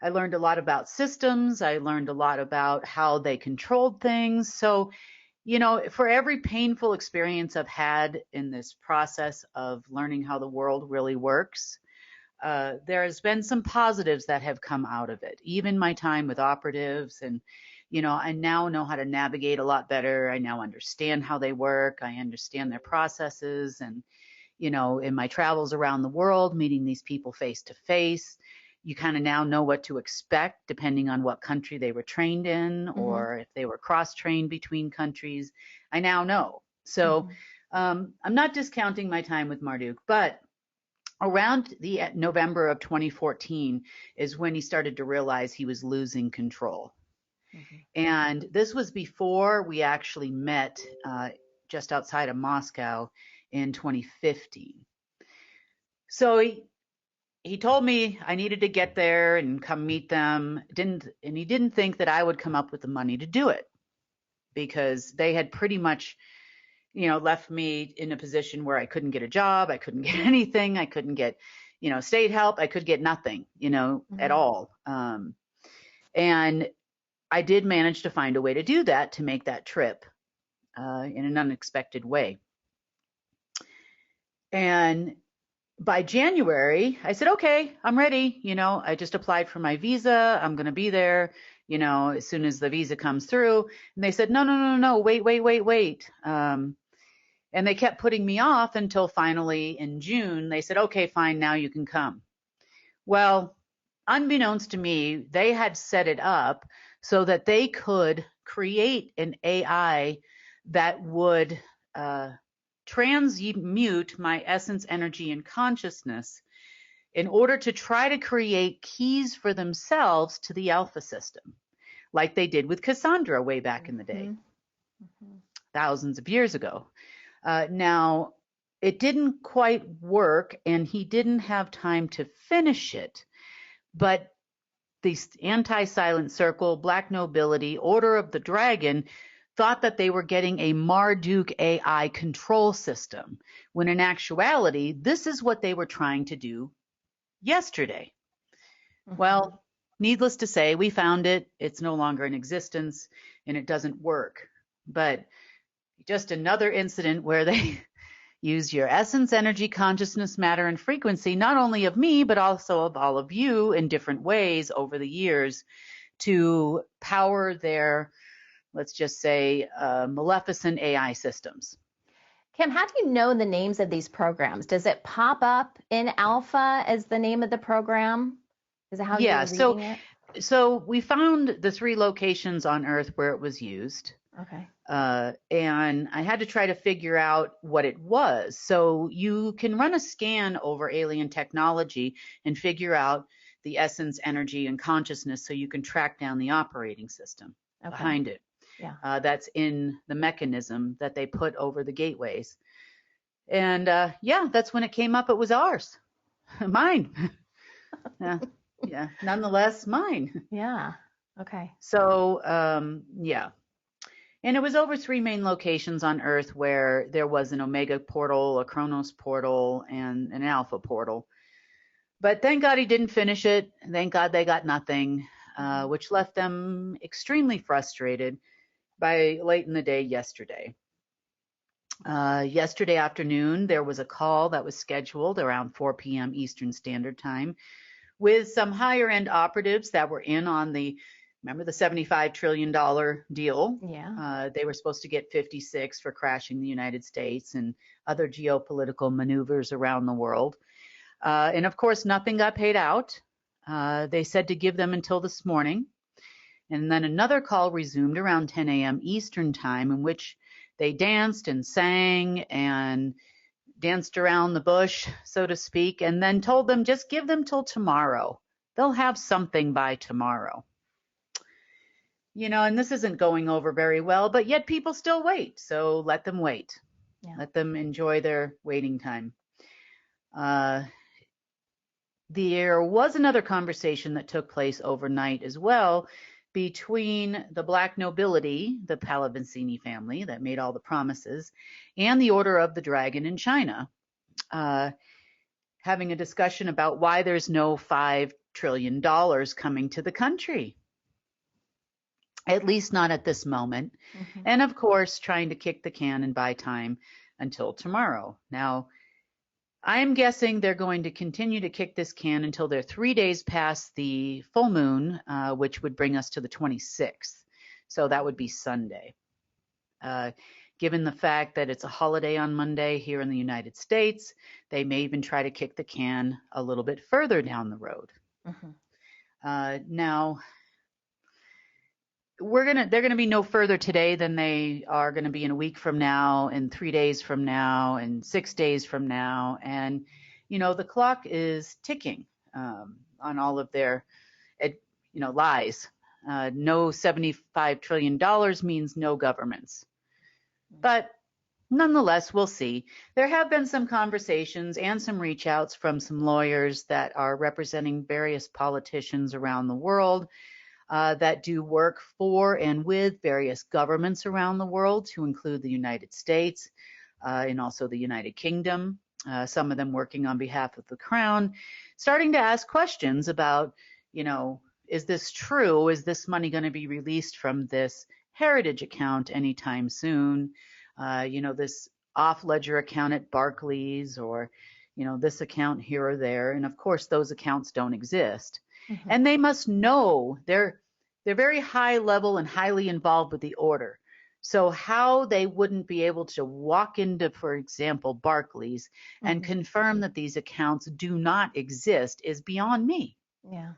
I learned a lot about systems. I learned a lot about how they controlled things. So, for every painful experience I've had in this process of learning how the world really works, there has been some positives that have come out of it. Even my time with operatives, and I now know how to navigate a lot better. I now understand how they work. I understand their processes, and in my travels around the world, meeting these people face to face, you kind of now know what to expect depending on what country they were trained in, or if they were cross-trained between countries. I now know. So I'm not discounting my time with Marduk, but around the November of 2014 is when he started to realize he was losing control. And this was before we actually met just outside of Moscow in 2015. So he told me I needed to get there and come meet them. He didn't think that I would come up with the money to do it, because they had pretty much, left me in a position where I couldn't get a job. I couldn't get anything. I couldn't get, state help. I could get nothing, at all. And I did manage to find a way to do that, to make that trip in an unexpected way. And by January, I said, okay, I'm ready. I just applied for my visa. I'm going to be there, as soon as the visa comes through. And they said, no, wait. And they kept putting me off until finally in June, they said, okay, fine, now you can come. Well, unbeknownst to me, they had set it up so that they could create an AI that would transmute my essence, energy, and consciousness in order to try to create keys for themselves to the alpha system, like they did with Cassandra way back in the day, thousands of years ago. Now, it didn't quite work, and he didn't have time to finish it, but the Anti-Silent Circle, Black Nobility, Order of the Dragon thought that they were getting a Marduk AI control system, when in actuality, this is what they were trying to do yesterday. Well, needless to say, we found it. It's no longer in existence, and it doesn't work. But just another incident where they use your essence, energy, consciousness, matter, and frequency, not only of me, but also of all of you in different ways over the years, to power their, let's just say, maleficent AI systems. Kim, how do you know the names of these programs? Does it pop up in Alpha as the name of the program? Is it how you're reading it? So we found the 3 locations on Earth where it was used. Okay. And I had to try to figure out what it was. So you can run a scan over alien technology and figure out the essence, energy, and consciousness, so you can track down the operating system behind it. Yeah. That's in the mechanism that they put over the gateways. And that's when it came up. It was ours. Mine. Yeah. Nonetheless, mine. Yeah. Okay. So, And it was over 3 main locations on Earth where there was an Omega portal, a Chronos portal, and an Alpha portal. But thank God he didn't finish it. Thank God they got nothing, which left them extremely frustrated by late in the day yesterday. Yesterday afternoon, there was a call that was scheduled around 4 p.m. Eastern Standard Time with some higher end operatives that were in on remember the $75 trillion deal? Yeah. They were supposed to get 56 for crashing the United States and other geopolitical maneuvers around the world. And of course, nothing got paid out. They said to give them until this morning. And then another call resumed around 10 a.m. Eastern Time, in which they danced and sang and danced around the bush, so to speak, and then told them, just give them till tomorrow. They'll have something by tomorrow. And this isn't going over very well, but yet people still wait. So let them wait. Yeah. Let them enjoy their waiting time. There was another conversation that took place overnight as well between the black nobility, the Pallavicini family that made all the promises, and the Order of the Dragon in China, having a discussion about why there's no $5 trillion coming to the country. At least not at this moment. Mm-hmm. And of course, trying to kick the can and buy time until tomorrow. Now, I'm guessing they're going to continue to kick this can until they're 3 days past the full moon, which would bring us to the 26th. So that would be Sunday. Given the fact that it's a holiday on Monday here in the United States, they may even try to kick the can a little bit further down the road. Mm-hmm. Now, they're gonna be no further today than they are gonna be in a week from now, and 3 days from now, and 6 days from now. And the clock is ticking on all of their lies. No $75 trillion means no governments. But nonetheless, we'll see. There have been some conversations and some reach outs from some lawyers that are representing various politicians around the world that do work for and with various governments around the world, to include the United States and also the United Kingdom, some of them working on behalf of the Crown, starting to ask questions about, is this true? Is this money going to be released from this Heritage account anytime soon? This off-ledger account at Barclays, or, this account here or there. And of course, those accounts don't exist. Mm-hmm. And they must know they're very high level and highly involved with the order. So how they wouldn't be able to walk into, for example, Barclays and confirm that these accounts do not exist is beyond me. Yeah.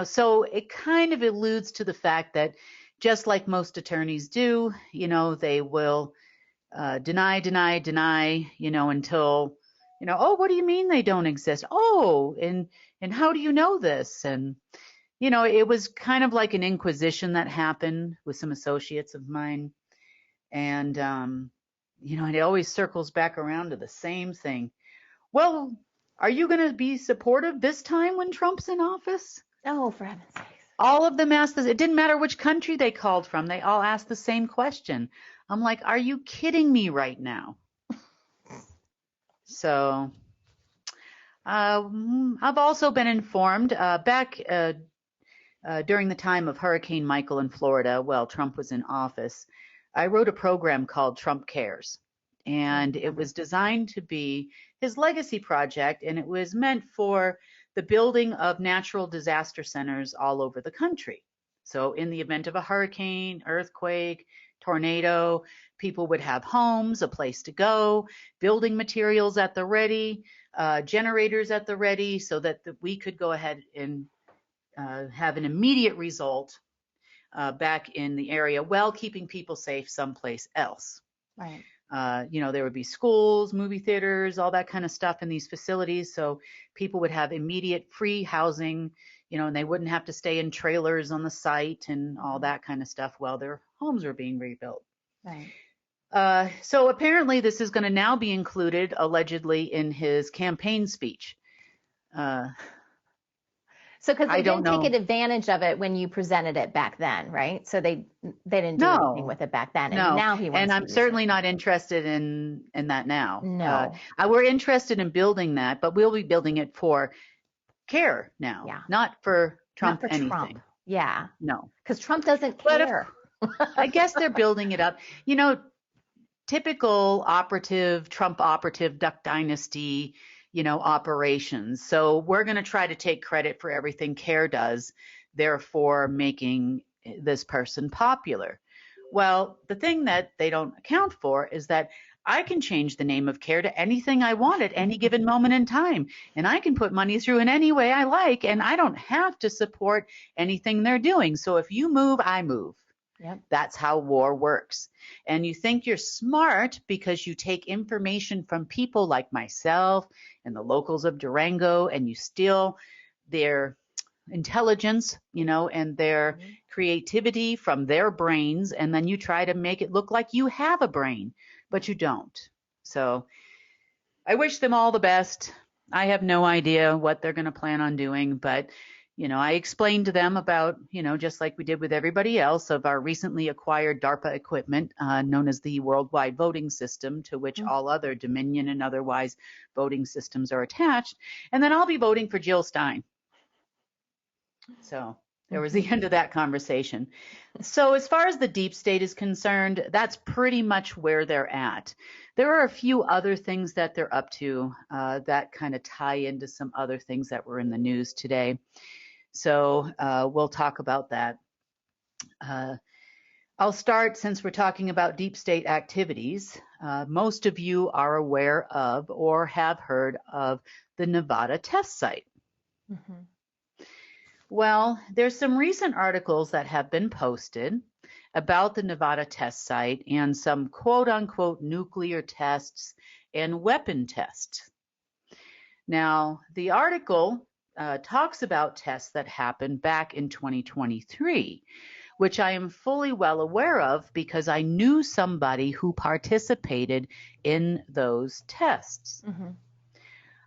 So it kind of alludes to the fact that, just like most attorneys do, they will deny, until, oh, what do you mean they don't exist? Oh, and how do you know this? And, it was kind of like an inquisition that happened with some associates of mine. And, it always circles back around to the same thing. Well, are you going to be supportive this time when Trump's in office? Oh, for heaven's sakes. All of them asked this. It didn't matter which country they called from. They all asked the same question. I'm like, are you kidding me right now? So I've also been informed back during the time of Hurricane Michael in Florida, while Trump was in office, I wrote a program called Trump Cares. And it was designed to be his legacy project, and it was meant for the building of natural disaster centers all over the country. So in the event of a hurricane, earthquake, tornado, people would have homes, a place to go, building materials at the ready, generators at the ready, so that we could go ahead and have an immediate result back in the area while keeping people safe someplace else. Right. There would be schools, movie theaters, all that kind of stuff in these facilities. So people would have immediate free housing, and they wouldn't have to stay in trailers on the site and all that kind of stuff while their homes were being rebuilt. Right. So apparently this is going to now be included, allegedly, in his campaign speech. So because they didn't take advantage of it when you presented it back then, right? So they didn't do anything with it back then, and now he wants. And I'm certainly not interested in that now. No, we're interested in building that, but we'll be building it for CARE now, not for Trump anything. Trump. Yeah, no, because Trump doesn't care. I guess they're building it up. Typical Trump operative, Duck Dynasty. Operations. So we're going to try to take credit for everything CARE does, therefore making this person popular. Well, the thing that they don't account for is that I can change the name of CARE to anything I want at any given moment in time, and I can put money through in any way I like, and I don't have to support anything they're doing. So if you move, I move. Yep. That's how war works. And you think you're smart because you take information from people like myself and the locals of Durango, and you steal their intelligence, and their creativity from their brains, and then you try to make it look like you have a brain, but you don't. So I wish them all the best. I have no idea what they're going to plan on doing, but I explained to them about, just like we did with everybody else, of our recently acquired DARPA equipment known as the Worldwide Voting System, to which all other Dominion and otherwise voting systems are attached. And then I'll be voting for Jill Stein. So there was the end of that conversation. So as far as the deep state is concerned, that's pretty much where they're at. There are a few other things that they're up to that kind of tie into some other things that were in the news today. So we'll talk about that. I'll start, since we're talking about deep state activities. Most of you are aware of or have heard of the Nevada test site. Well, there's some recent articles that have been posted about the Nevada test site and some quote-unquote nuclear tests and weapon tests. Now, the article talks about tests that happened back in 2023, which I am fully well aware of because I knew somebody who participated in those tests.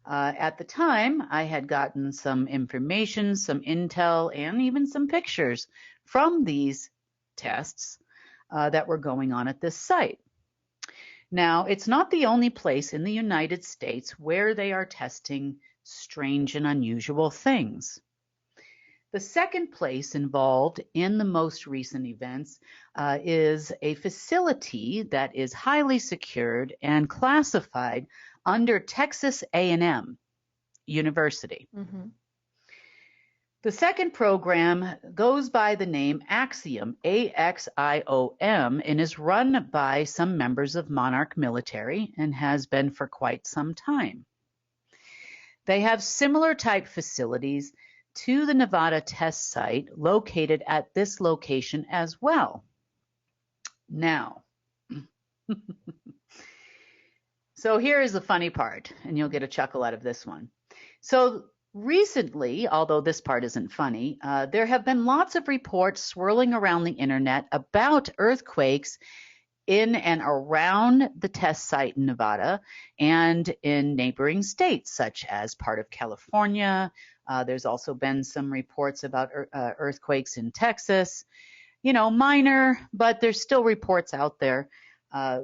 At the time, I had gotten some information, some intel, and even some pictures from these tests that were going on at this site. Now, it's not the only place in the United States where they are testing strange and unusual things. The second place involved in the most recent events is a facility that is highly secured and classified under Texas A&M University. The second program goes by the name Axiom, A-X-I-O-M, and is run by some members of Monarch Military and has been for quite some time. They have similar type facilities to the Nevada test site located at this location as well. Now, so here is the funny part, and you'll get a chuckle out of this one. So recently, although this part isn't funny, there have been lots of reports swirling around the internet about earthquakes in and around the test site in Nevada and in neighboring states, such as part of California. There's also been some reports about earthquakes in Texas. Minor, but there's still reports out there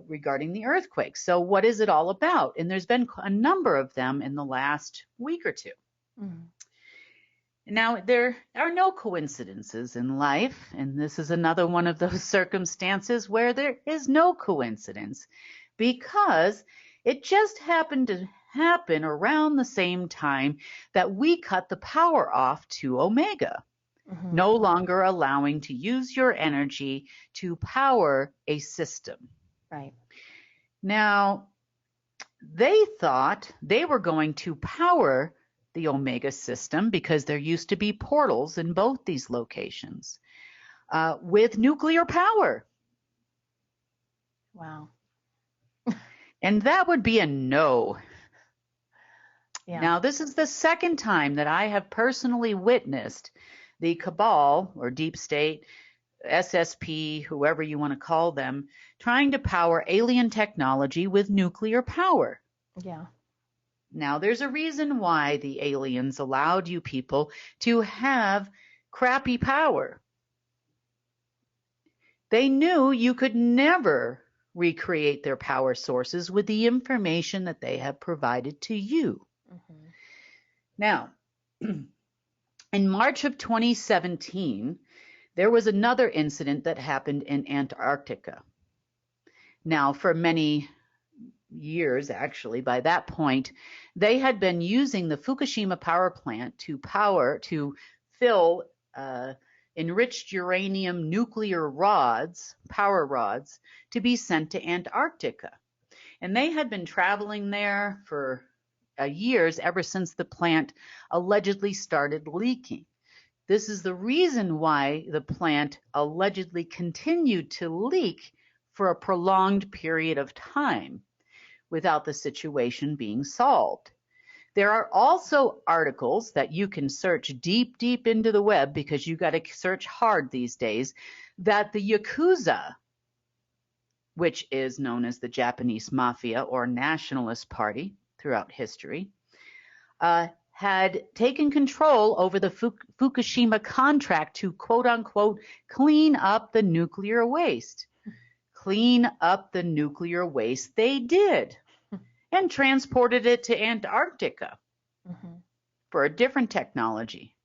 regarding the earthquakes. So what is it all about? And there's been a number of them in the last week or two. Now, there are no coincidences in life, and this is another one of those circumstances where there is no coincidence, because it just happened to happen around the same time that we cut the power off to Omega, no longer allowing to use your energy to power a system. Right. Now, they thought they were going to power the Omega system, because there used to be portals in both these locations, with nuclear power. Wow. And that would be a no. Yeah. Now, this is the second time that I have personally witnessed the cabal, or deep state, SSP, whoever you want to call them, trying to power alien technology with nuclear power. Yeah. Now, there's a reason why the aliens allowed you people to have crappy power. They knew you could never recreate their power sources with the information that they have provided to you. Now, in March of 2017, there was another incident that happened in Antarctica. Now, for many years, actually, by that point, they had been using the Fukushima power plant to fill enriched uranium nuclear rods, power rods, to be sent to Antarctica. And they had been traveling there for years, ever since the plant allegedly started leaking. This is the reason why the plant allegedly continued to leak for a prolonged period of time without the situation being solved. There are also articles that you can search deep, deep into the web, because you got to search hard these days, that the Yakuza, which is known as the Japanese Mafia or Nationalist Party throughout history, had taken control over the Fukushima contract to quote unquote clean up the nuclear waste. Clean up the nuclear waste they did, and transported it to Antarctica for a different technology.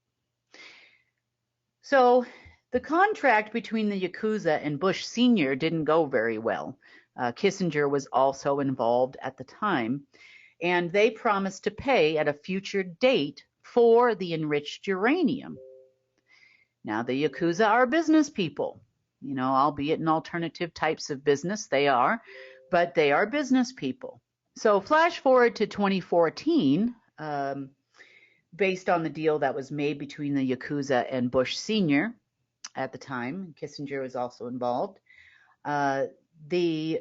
So the contract between the Yakuza and Bush Sr. didn't go very well. Kissinger was also involved at the time, and they promised to pay at a future date for the enriched uranium. Now, the Yakuza are business people, you know, albeit in alternative types of business they are, but they are business people. So flash forward to 2014, based on the deal that was made between the Yakuza and Bush Sr. at the time. Kissinger was also involved. The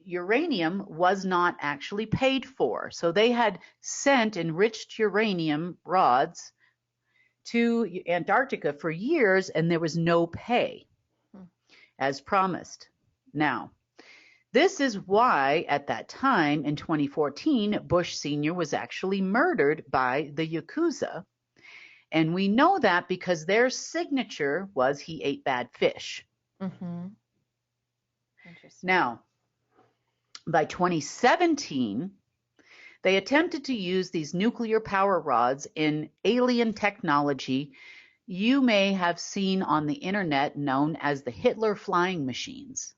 uranium was not actually paid for. So they had sent enriched uranium rods to Antarctica for years, and there was no pay as promised. Now, this is why at that time in 2014, Bush Sr. was actually murdered by the Yakuza. And we know that because their signature was he ate bad fish. Interesting. Now, by 2017, they attempted to use these nuclear power rods in alien technology you may have seen on the internet known as the Hitler flying machines.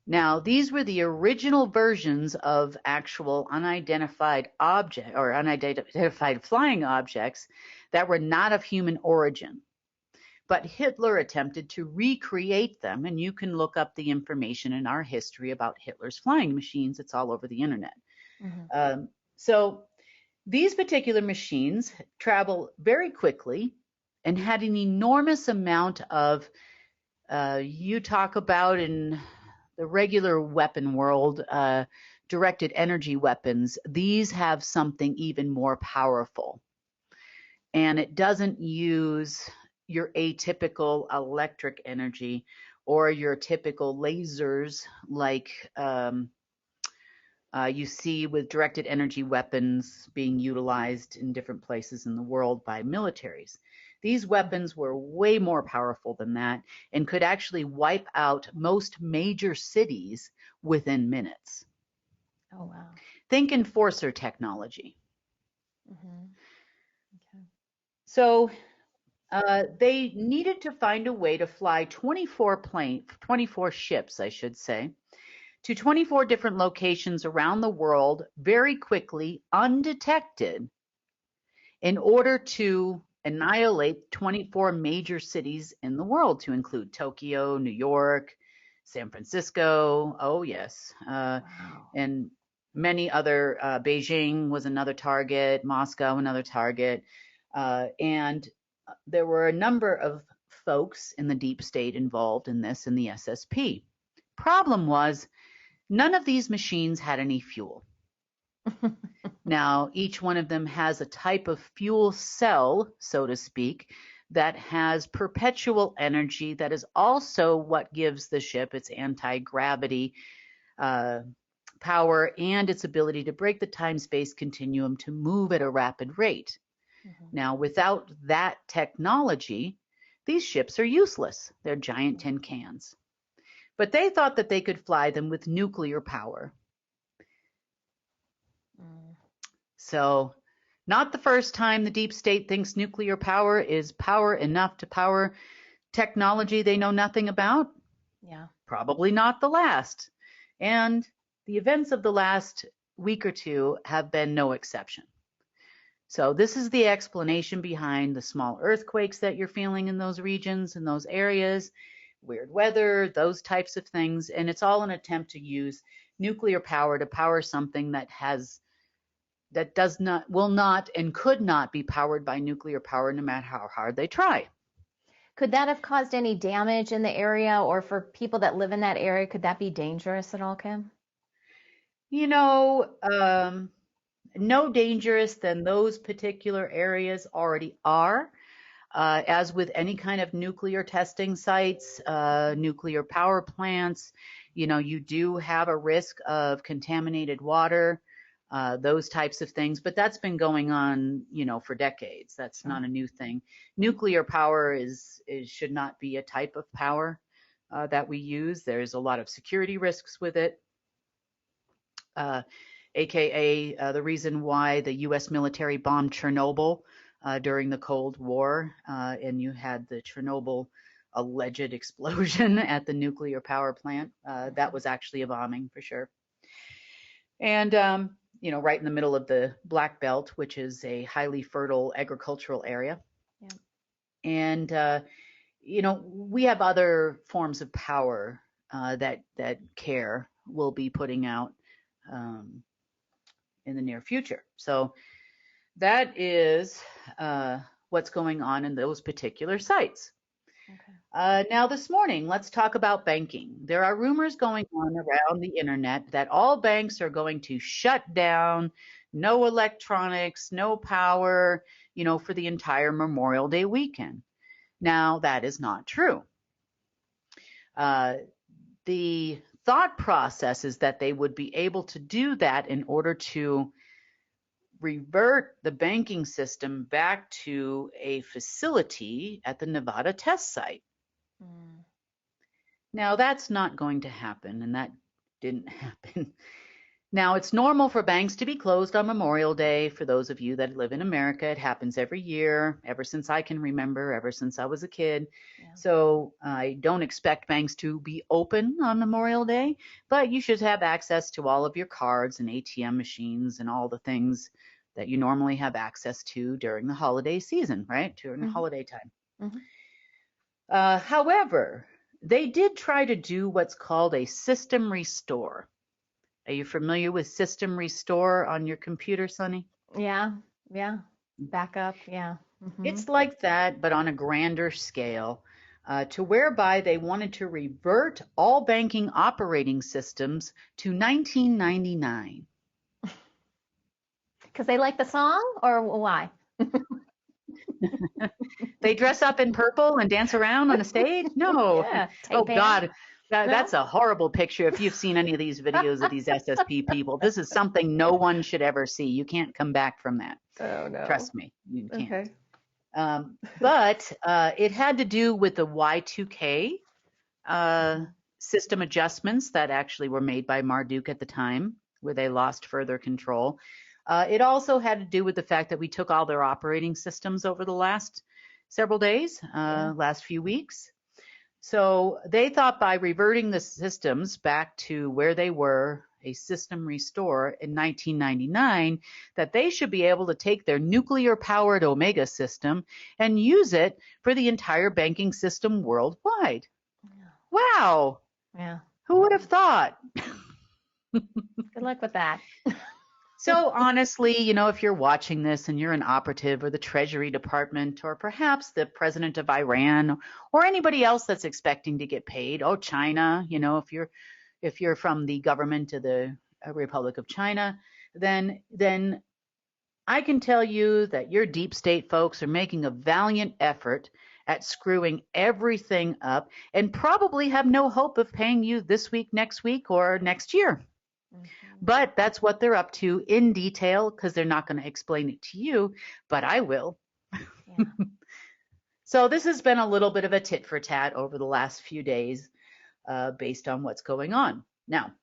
Now, these were the original versions of actual unidentified object or unidentified flying objects that were not of human origin. But Hitler attempted to recreate them, and you can look up the information in our history about Hitler's flying machines. It's all over the internet. So these particular machines travel very quickly and had an enormous amount of, you talk about in the regular weapon world, directed energy weapons. These have something even more powerful. And it doesn't use your atypical electric energy or your typical lasers like you see with directed energy weapons being utilized in different places in the world by militaries. These weapons were way more powerful than that and could actually wipe out most major cities within minutes. Oh, wow. Think enforcer technology. So they needed to find a way to fly 24 ships, I should say, to 24 different locations around the world very quickly, undetected, in order to annihilate 24 major cities in the world, to include Tokyo, New York, San Francisco, oh yes, and many other, Beijing was another target, Moscow another target, and there were a number of folks in the deep state involved in this in the SSP. Problem was, none of these machines had any fuel. Now, each one of them has a type of fuel cell, so to speak, that has perpetual energy that is also what gives the ship its anti-gravity power and its ability to break the time-space continuum to move at a rapid rate. Now, without that technology, these ships are useless. They're giant tin cans. But they thought that they could fly them with nuclear power. So, not the first time the deep state thinks nuclear power is power enough to power technology they know nothing about. Yeah. Probably not the last. And the events of the last week or two have been no exception. So this is the explanation behind the small earthquakes that you're feeling in those regions, in those areas, weird weather, those types of things. And it's all an attempt to use nuclear power to power something that will not and could not be powered by nuclear power no matter how hard they try. Could that have caused any damage in the area, or for people that live in that area, could that be dangerous at all, Kim? You know, no dangerous than those particular areas already are. As with any kind of nuclear testing sites, nuclear power plants, you know, you do have a risk of contaminated water. those types of things. But that's been going on, for decades. That's not a new thing. Nuclear power should not be a type of power that we use. There's a lot of security risks with it. AKA the reason why the U.S. military bombed Chernobyl during the Cold War, and you had the Chernobyl alleged explosion at the nuclear power plant. That was actually a bombing for sure. And, right in the middle of the Black Belt, which is a highly fertile agricultural area. Yeah. And, we have other forms of power that CARE will be putting out in the near future. So that is what's going on in those particular sites. Okay. Now this morning, let's talk about banking. There are rumors going on around the internet that all banks are going to shut down, no electronics, no power, for the entire Memorial Day weekend. Now that is not true. The thought process is that they would be able to do that in order to revert the banking system back to a facility at the Nevada test site. Now that's not going to happen, and that didn't happen. Now it's normal for banks to be closed on Memorial Day. For those of you that live in America, it happens every year, ever since I can remember, ever since I was a kid. Yeah. So I don't expect banks to be open on Memorial Day, but you should have access to all of your cards and ATM machines and all the things that you normally have access to during the holiday season, right? During the holiday time. However, they did try to do what's called a system restore. Are you familiar with system restore on your computer, Sunny? Yeah. Backup, yeah. It's like that, but on a grander scale, to whereby they wanted to revert all banking operating systems to 1999. Because they like the song, or why? They dress up in purple and dance around on the stage? No. Yeah, oh, God. That's a horrible picture. If you've seen any of these videos of these SSP people, this is something no one should ever see. You can't come back from that. Oh, no. Trust me, you can't. Okay. But it had to do with the Y2K system adjustments that actually were made by Marduk at the time, where they lost further control. It also had to do with the fact that we took all their operating systems over the last several days, last few weeks. So they thought by reverting the systems back to where they were, a system restore in 1999, that they should be able to take their nuclear-powered Omega system and use it for the entire banking system worldwide. Yeah. Wow. Yeah. Who would have thought? Good luck with that. So honestly, if you're watching this and you're an operative or the Treasury Department or perhaps the president of Iran or anybody else that's expecting to get paid, China, if you're from the government of the Republic of China, then I can tell you that your deep state folks are making a valiant effort at screwing everything up and probably have no hope of paying you this week, next week, or next year. But that's what they're up to in detail, because they're not going to explain it to you, but I will. Yeah. So this has been a little bit of a tit for tat over the last few days based on what's going on. Now,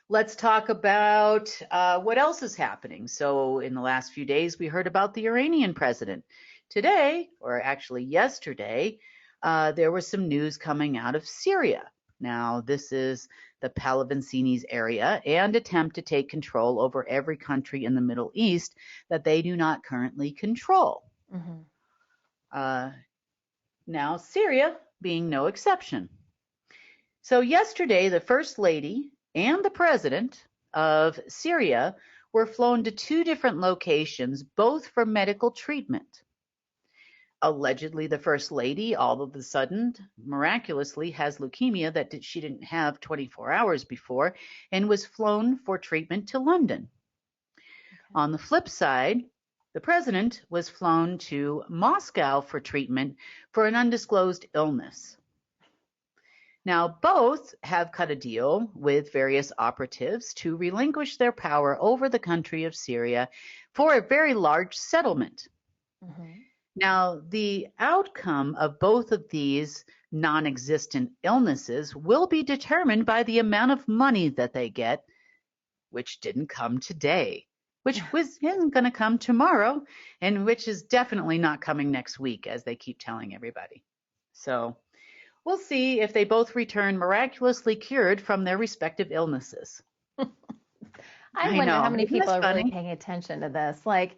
let's talk about what else is happening. So in the last few days, we heard about the Iranian president. Today, or actually yesterday, there was some news coming out of Syria. Now, this is the Palavicines area and attempt to take control over every country in the Middle East that they do not currently control. Now, Syria being no exception. So yesterday, the First Lady and the President of Syria were flown to two different locations, both for medical treatment. Allegedly, the First Lady, all of a sudden, miraculously, has leukemia that she didn't have 24 hours before and was flown for treatment to London. Okay. On the flip side, the President was flown to Moscow for treatment for an undisclosed illness. Now, both have cut a deal with various operatives to relinquish their power over the country of Syria for a very large settlement. Now, the outcome of both of these non-existent illnesses will be determined by the amount of money that they get, which didn't come today, which isn't going to come tomorrow, and which is definitely not coming next week, as they keep telling everybody. So we'll see if they both return miraculously cured from their respective illnesses. I wonder how many people are really paying attention to this. Like,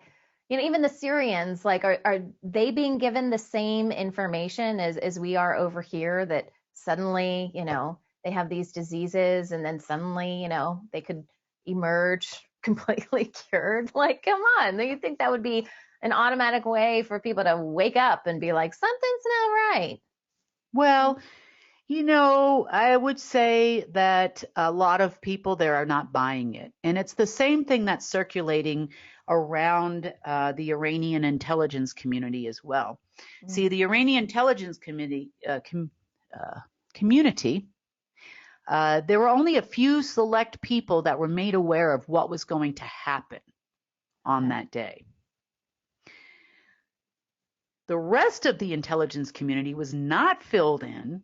you know, even the Syrians, like, are they being given the same information as we are over here, that suddenly, you know, they have these diseases and then suddenly, you know, they could emerge completely cured? Like, come on. Do you think that would be an automatic way for people to wake up and be like, something's not right? Well, you know, I would say that a lot of people there are not buying it. And it's the same thing that's circulating around the Iranian intelligence community as well. See, the Iranian intelligence community, there were only a few select people that were made aware of what was going to happen on that day. The rest of the intelligence community was not filled in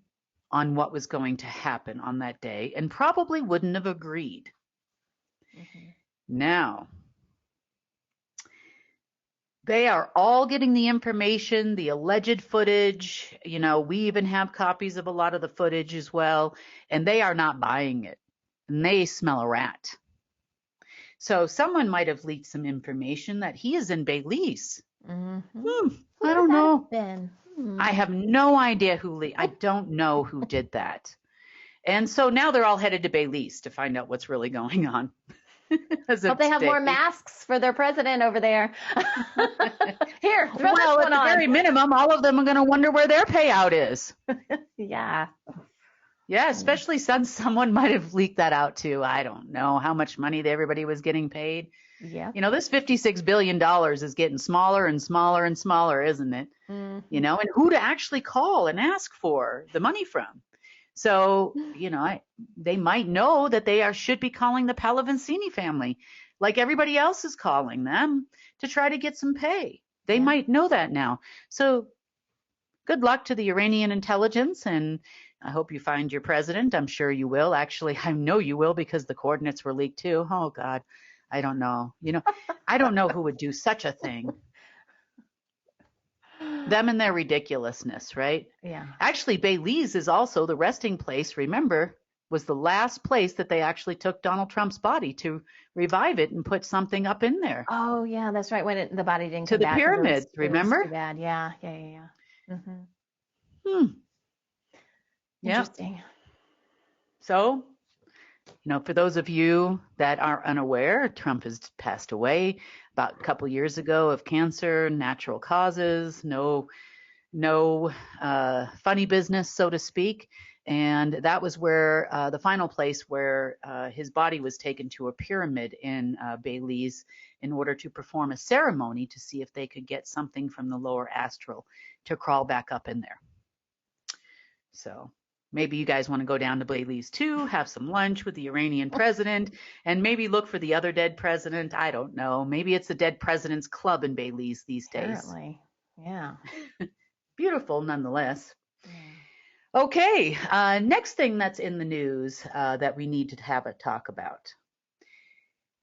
on what was going to happen on that day and probably wouldn't have agreed. Now, they are all getting the information, the alleged footage. You know, we even have copies of a lot of the footage as well, and they are not buying it. And they smell a rat. So someone might have leaked some information that he is in Belize. I don't know. I have no idea who leaked. I don't know who did that. And so now they're all headed to Belize to find out what's really going on. Hope they have more masks for their president over there. Here, throw well, this at one the on. very minimum, all of them are going to wonder where their payout is. Yeah. Yeah, especially since someone might have leaked that out too. I don't know how much money everybody was getting paid. Yeah. You know, this $56 billion is getting smaller and smaller and smaller, isn't it? You know, and who to actually call and ask for the money from. So, you know, they might know that they should be calling the Pallavicini family like everybody else is calling them to try to get some pay. They might know that now. So good luck to the Iranian intelligence, and I hope you find your president. I'm sure you will. Actually, I know you will, because the coordinates were leaked too. Oh, God. I don't know. You know, I don't know who would do such a thing. Them and their ridiculousness, right? Yeah. Actually, Belize is also the resting place, remember, was the last place that they actually took Donald Trump's body to revive it and put something up in there. Oh, yeah, that's right. When the body didn't to come the back. pyramids, remember? It was too bad. Yeah. Interesting. Yep. So, you know, for those of you that are unaware, Trump has passed away about a couple years ago of cancer, natural causes, no funny business, so to speak. And that was where the final place where his body was taken to a pyramid in Belize in order to perform a ceremony to see if they could get something from the lower astral to crawl back up in there. So maybe you guys want to go down to Belize too, have some lunch with the Iranian president, and maybe look for the other dead president. I don't know. Maybe it's the Dead President's Club in Belize these days. Apparently. Yeah. Beautiful nonetheless. Yeah. Okay, next thing that's in the news that we need to have a talk about.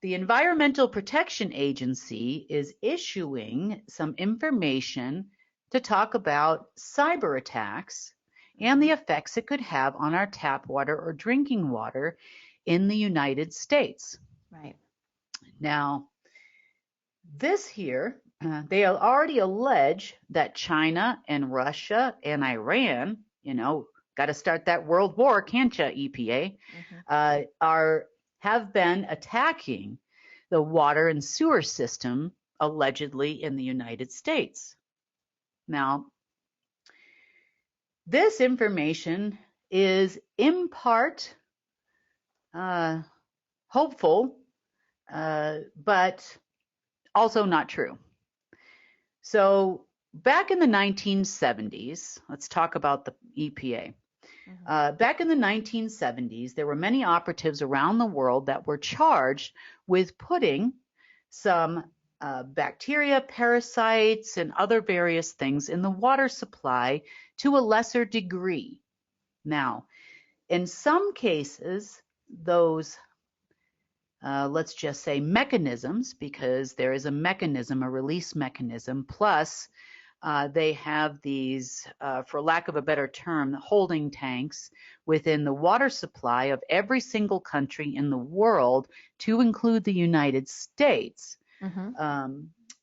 The Environmental Protection Agency is issuing some information to talk about cyber attacks and the effects it could have on our tap water or drinking water in the United States. Right. Now, this here, they already allege that China and Russia and Iran, you know, got to start that world war, can't you, EPA, have been attacking the water and sewer system allegedly in the United States. Now, this information is in part hopeful, but also not true. So back in the 1970s, let's talk about the EPA. Back in the 1970s, there were many operatives around the world that were charged with putting some bacteria, parasites, and other various things in the water supply to a lesser degree. Now, in some cases, those, let's just say mechanisms, because there is a mechanism, a release mechanism, plus they have these, for lack of a better term, holding tanks within the water supply of every single country in the world, to include the United States,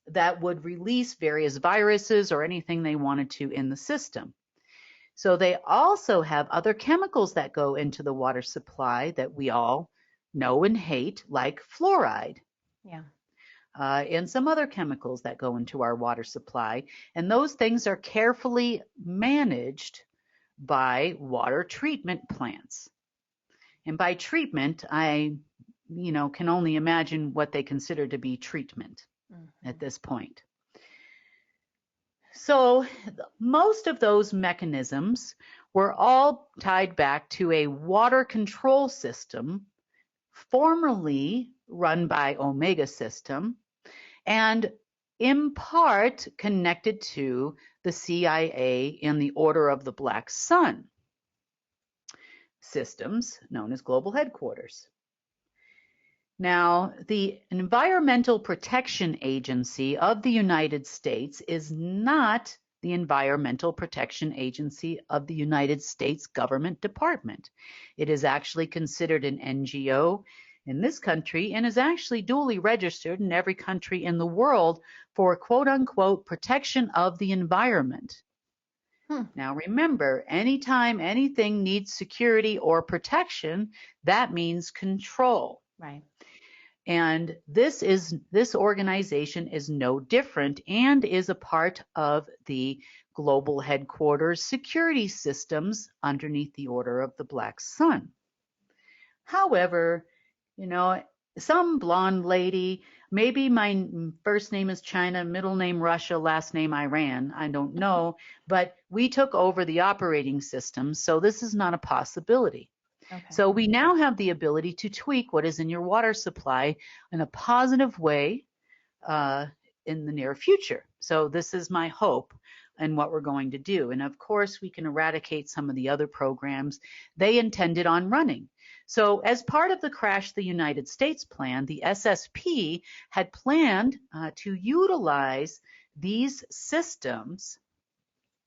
that would release various viruses or anything they wanted to in the system. So they also have other chemicals that go into the water supply that we all know and hate, like fluoride. Yeah. And some other chemicals that go into our water supply. And those things are carefully managed by water treatment plants. And by treatment, I, can only imagine what they consider to be treatment at this point. So most of those mechanisms were all tied back to a water control system formerly run by Omega System, and in part connected to the CIA and the Order of the Black Sun systems known as Global Headquarters. Now, the Environmental Protection Agency of the United States is not the Environmental Protection Agency of the United States Government Department. It is actually considered an NGO in this country and is actually duly registered in every country in the world for quote unquote protection of the environment. Now remember, anytime anything needs security or protection, that means control. Right. And this organization is no different and is a part of the global headquarters security systems underneath the Order of the Black Sun. However, some blonde lady, maybe my first name is China, middle name Russia, last name Iran, I don't know, but we took over the operating system, so this is not a possibility. Okay. So we now have the ability to tweak what is in your water supply in a positive way in the near future. So this is my hope and what we're going to do. And of course, we can eradicate some of the other programs they intended on running. So as part of the Crash the United States plan, the SSP had planned to utilize these systems,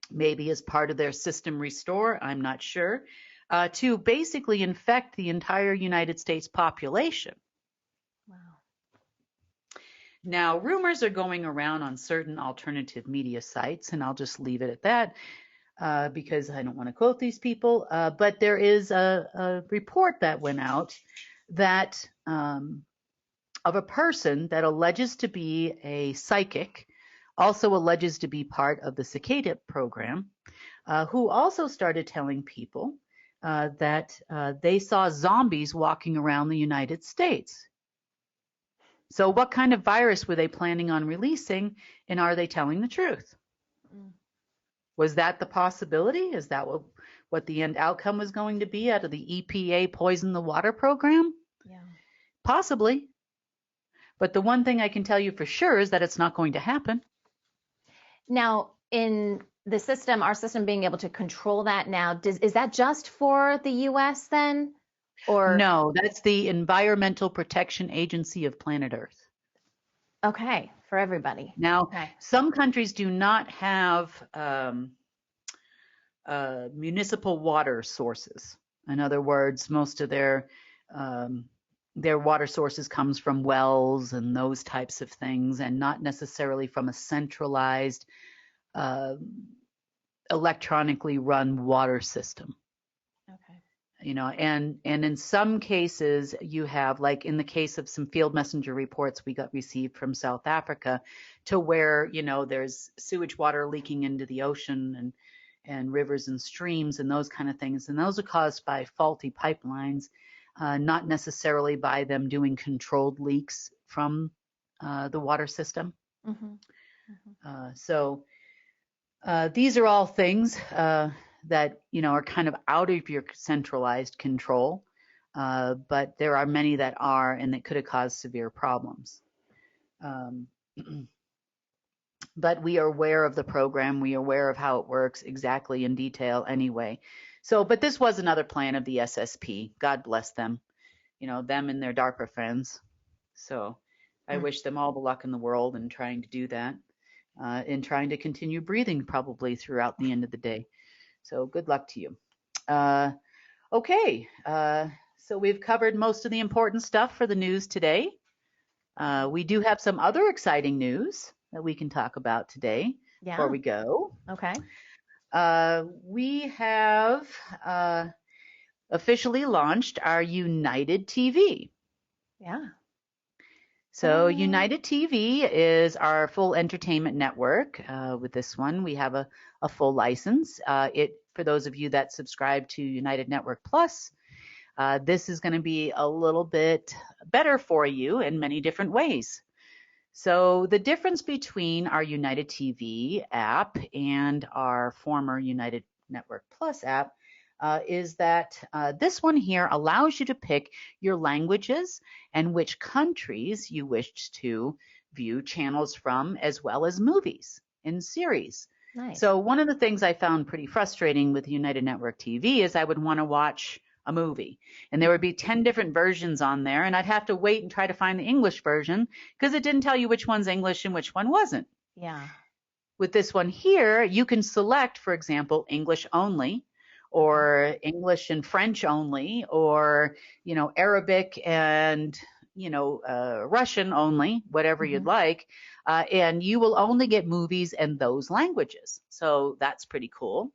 maybe as part of their system restore, I'm not sure, to basically infect the entire United States population. Wow. Now, rumors are going around on certain alternative media sites, and I'll just leave it at that because I don't want to quote these people. But there is a report that went out that of a person that alleges to be a psychic, also alleges to be part of the Cicada program, who also started telling people that they saw zombies walking around the United States. So what kind of virus were they planning on releasing, and are they telling the truth? Was that the possibility? Is that what the end outcome was going to be out of the EPA Poison the Water program? Yeah. Possibly. But the one thing I can tell you for sure is that it's not going to happen. Now, in the system, our system being able to control that now, is that just for the U.S. then? Or no, that's the Environmental Protection Agency of Planet Earth. Okay, for everybody. Now, some countries do not have municipal water sources. In other words, most of their water sources comes from wells and those types of things, and not necessarily from a centralized electronically run water system. Okay. And in some cases you have, like in the case of some field messenger reports we got received from South Africa, to where, there's sewage water leaking into the ocean and rivers and streams and those kind of things. And those are caused by faulty pipelines, not necessarily by them doing controlled leaks from the water system. Mm-hmm. Mm-hmm. So these are all things that, are kind of out of your centralized control, but there are many that are, and that could have caused severe problems. But we are aware of the program. We are aware of how it works exactly in detail anyway. So, but this was another plan of the SSP. God bless them, them and their DARPA friends. So I wish them all the luck in the world in trying to do that, and trying to continue breathing probably throughout the end of the day. So good luck to you. Okay, so we've covered most of the important stuff for the news today. We do have some other exciting news that we can talk about today before we go. Okay. We have officially launched our United TV. Yeah. So United TV is our full entertainment network. With this one, we have a full license. For those of you that subscribe to United Network Plus, this is going to be a little bit better for you in many different ways. So the difference between our United TV app and our former United Network Plus app is that this one here allows you to pick your languages and which countries you wish to view channels from, as well as movies and series. Nice. So one of the things I found pretty frustrating with United Network TV is I would want to watch a movie, and there would be 10 different versions on there, and I'd have to wait and try to find the English version because it didn't tell you which one's English and which one wasn't. Yeah. With this one here, you can select, for example, English only, or English and French only, or, Arabic and, Russian only, whatever you'd like. And you will only get movies in those languages. So that's pretty cool.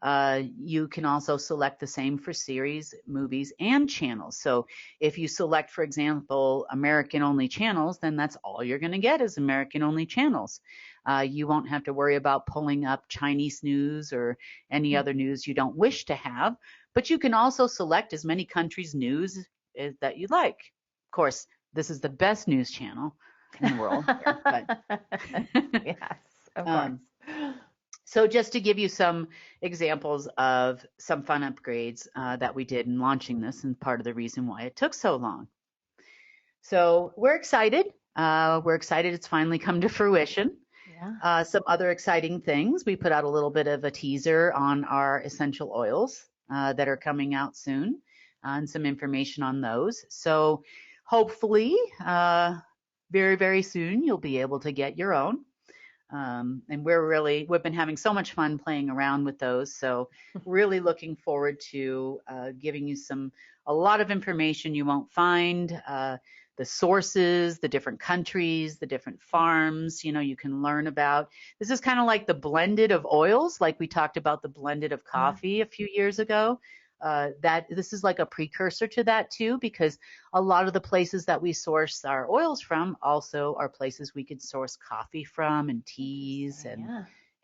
You can also select the same for series, movies, and channels. So if you select, for example, American only channels, then that's all you're going to get is American only channels. You won't have to worry about pulling up Chinese news or any other news you don't wish to have, but you can also select as many countries' news that you like. Of course, this is the best news channel in the world. Here, but yes, of course. So just to give you some examples of some fun upgrades that we did in launching this, and part of the reason why it took so long. So we're excited. It's finally come to fruition. Yeah. Some other exciting things. We put out a little bit of a teaser on our essential oils that are coming out soon, and some information on those. So hopefully, very, very soon, you'll be able to get your own. And we've been having so much fun playing around with those. So really looking forward to giving you a lot of information you won't find, the sources, the different countries, the different farms, you can learn about. This is kind of like the blended of oils, like we talked about the blended of coffee a few years ago. That this is like a precursor to that too, because a lot of the places that we source our oils from also are places we could source coffee from, and teas,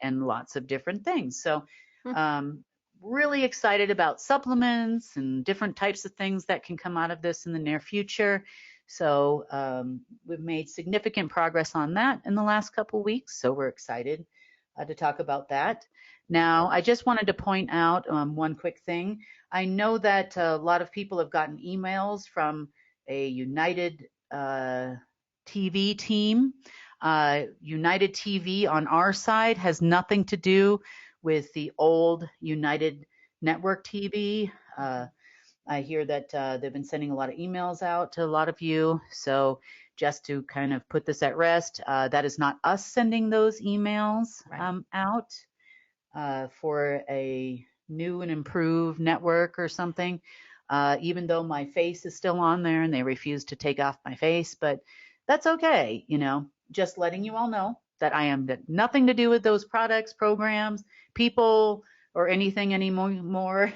and lots of different things. So really excited about supplements and different types of things that can come out of this in the near future. So we've made significant progress on that in the last couple of weeks. So we're excited to talk about that. Now, I just wanted to point out one quick thing. I know that a lot of people have gotten emails from a United TV team. United TV on our side has nothing to do with the old United Network TV. I hear that they've been sending a lot of emails out to a lot of you. So just to kind of put this at rest, that is not us sending those emails out for a new and improved network or something, even though my face is still on there and they refuse to take off my face, but that's okay. Just letting you all know that I am nothing to do with those products, programs, people, or anything anymore.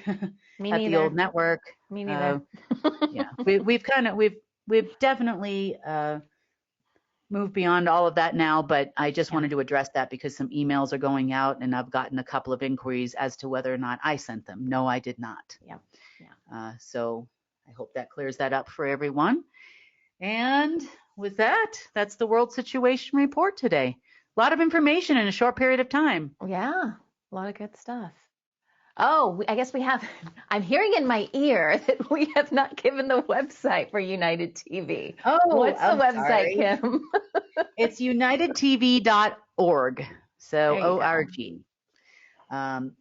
Me at neither. The old network. Me neither. Yeah, we've definitely moved beyond all of that now, but I just wanted to address that because some emails are going out, and I've gotten a couple of inquiries as to whether or not I sent them. No, I did not. Yeah. So I hope that clears that up for everyone. And with that, that's the World Situation Report today. A lot of information in a short period of time. Yeah, a lot of good stuff. Oh, I guess we have. I'm hearing in my ear that we have not given the website for United TV. Oh, what's the I'm website, sorry. Kim? It's unitedtv.org. So O-R-G.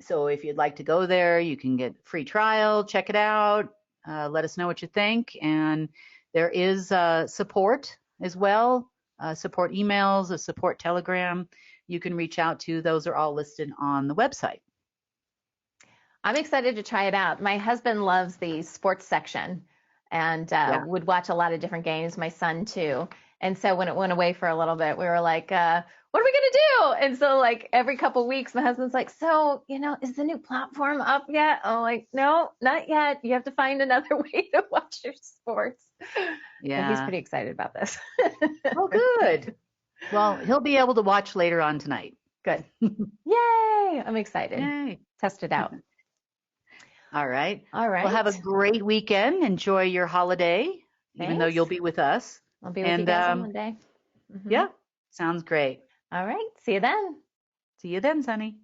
So if you'd like to go there, you can get a free trial, check it out, let us know what you think. And there is support as well, support emails, a support telegram you can reach out to. Those are all listed on the website. I'm excited to try it out. My husband loves the sports section and would watch a lot of different games, my son too. And so when it went away for a little bit, we were like, what are we going to do? And so like every couple of weeks, my husband's like, so, is the new platform up yet? I'm like, no, not yet. You have to find another way to watch your sports. Yeah. So he's pretty excited about this. Oh, good. Well, he'll be able to watch later on tonight. Good. Yay. I'm excited. Yay. Test it out. All right. All right. Well, have a great weekend. Enjoy your holiday, even though you'll be with us. I'll be with you guys on Monday. Mm-hmm. Yeah. Sounds great. All right. See you then. See you then, Sunny.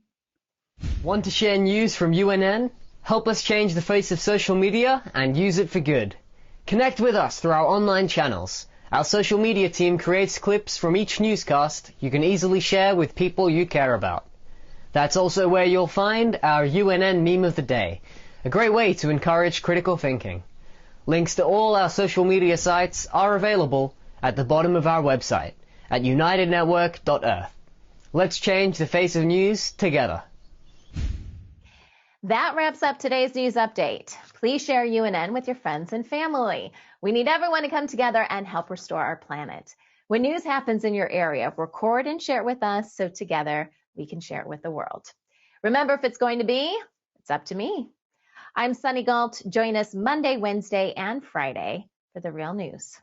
Want to share news from UNN? Help us change the face of social media and use it for good. Connect with us through our online channels. Our social media team creates clips from each newscast you can easily share with people you care about. That's also where you'll find our UNN meme of the day, a great way to encourage critical thinking. Links to all our social media sites are available at the bottom of our website at unitednetwork.earth. Let's change the face of news together. That wraps up today's news update. Please share UNN with your friends and family. We need everyone to come together and help restore our planet. When news happens in your area, record and share it with us so together we can share it with the world. Remember, if it's going to be, it's up to me. I'm Sunny Galt. Join us Monday, Wednesday, and Friday for the real news.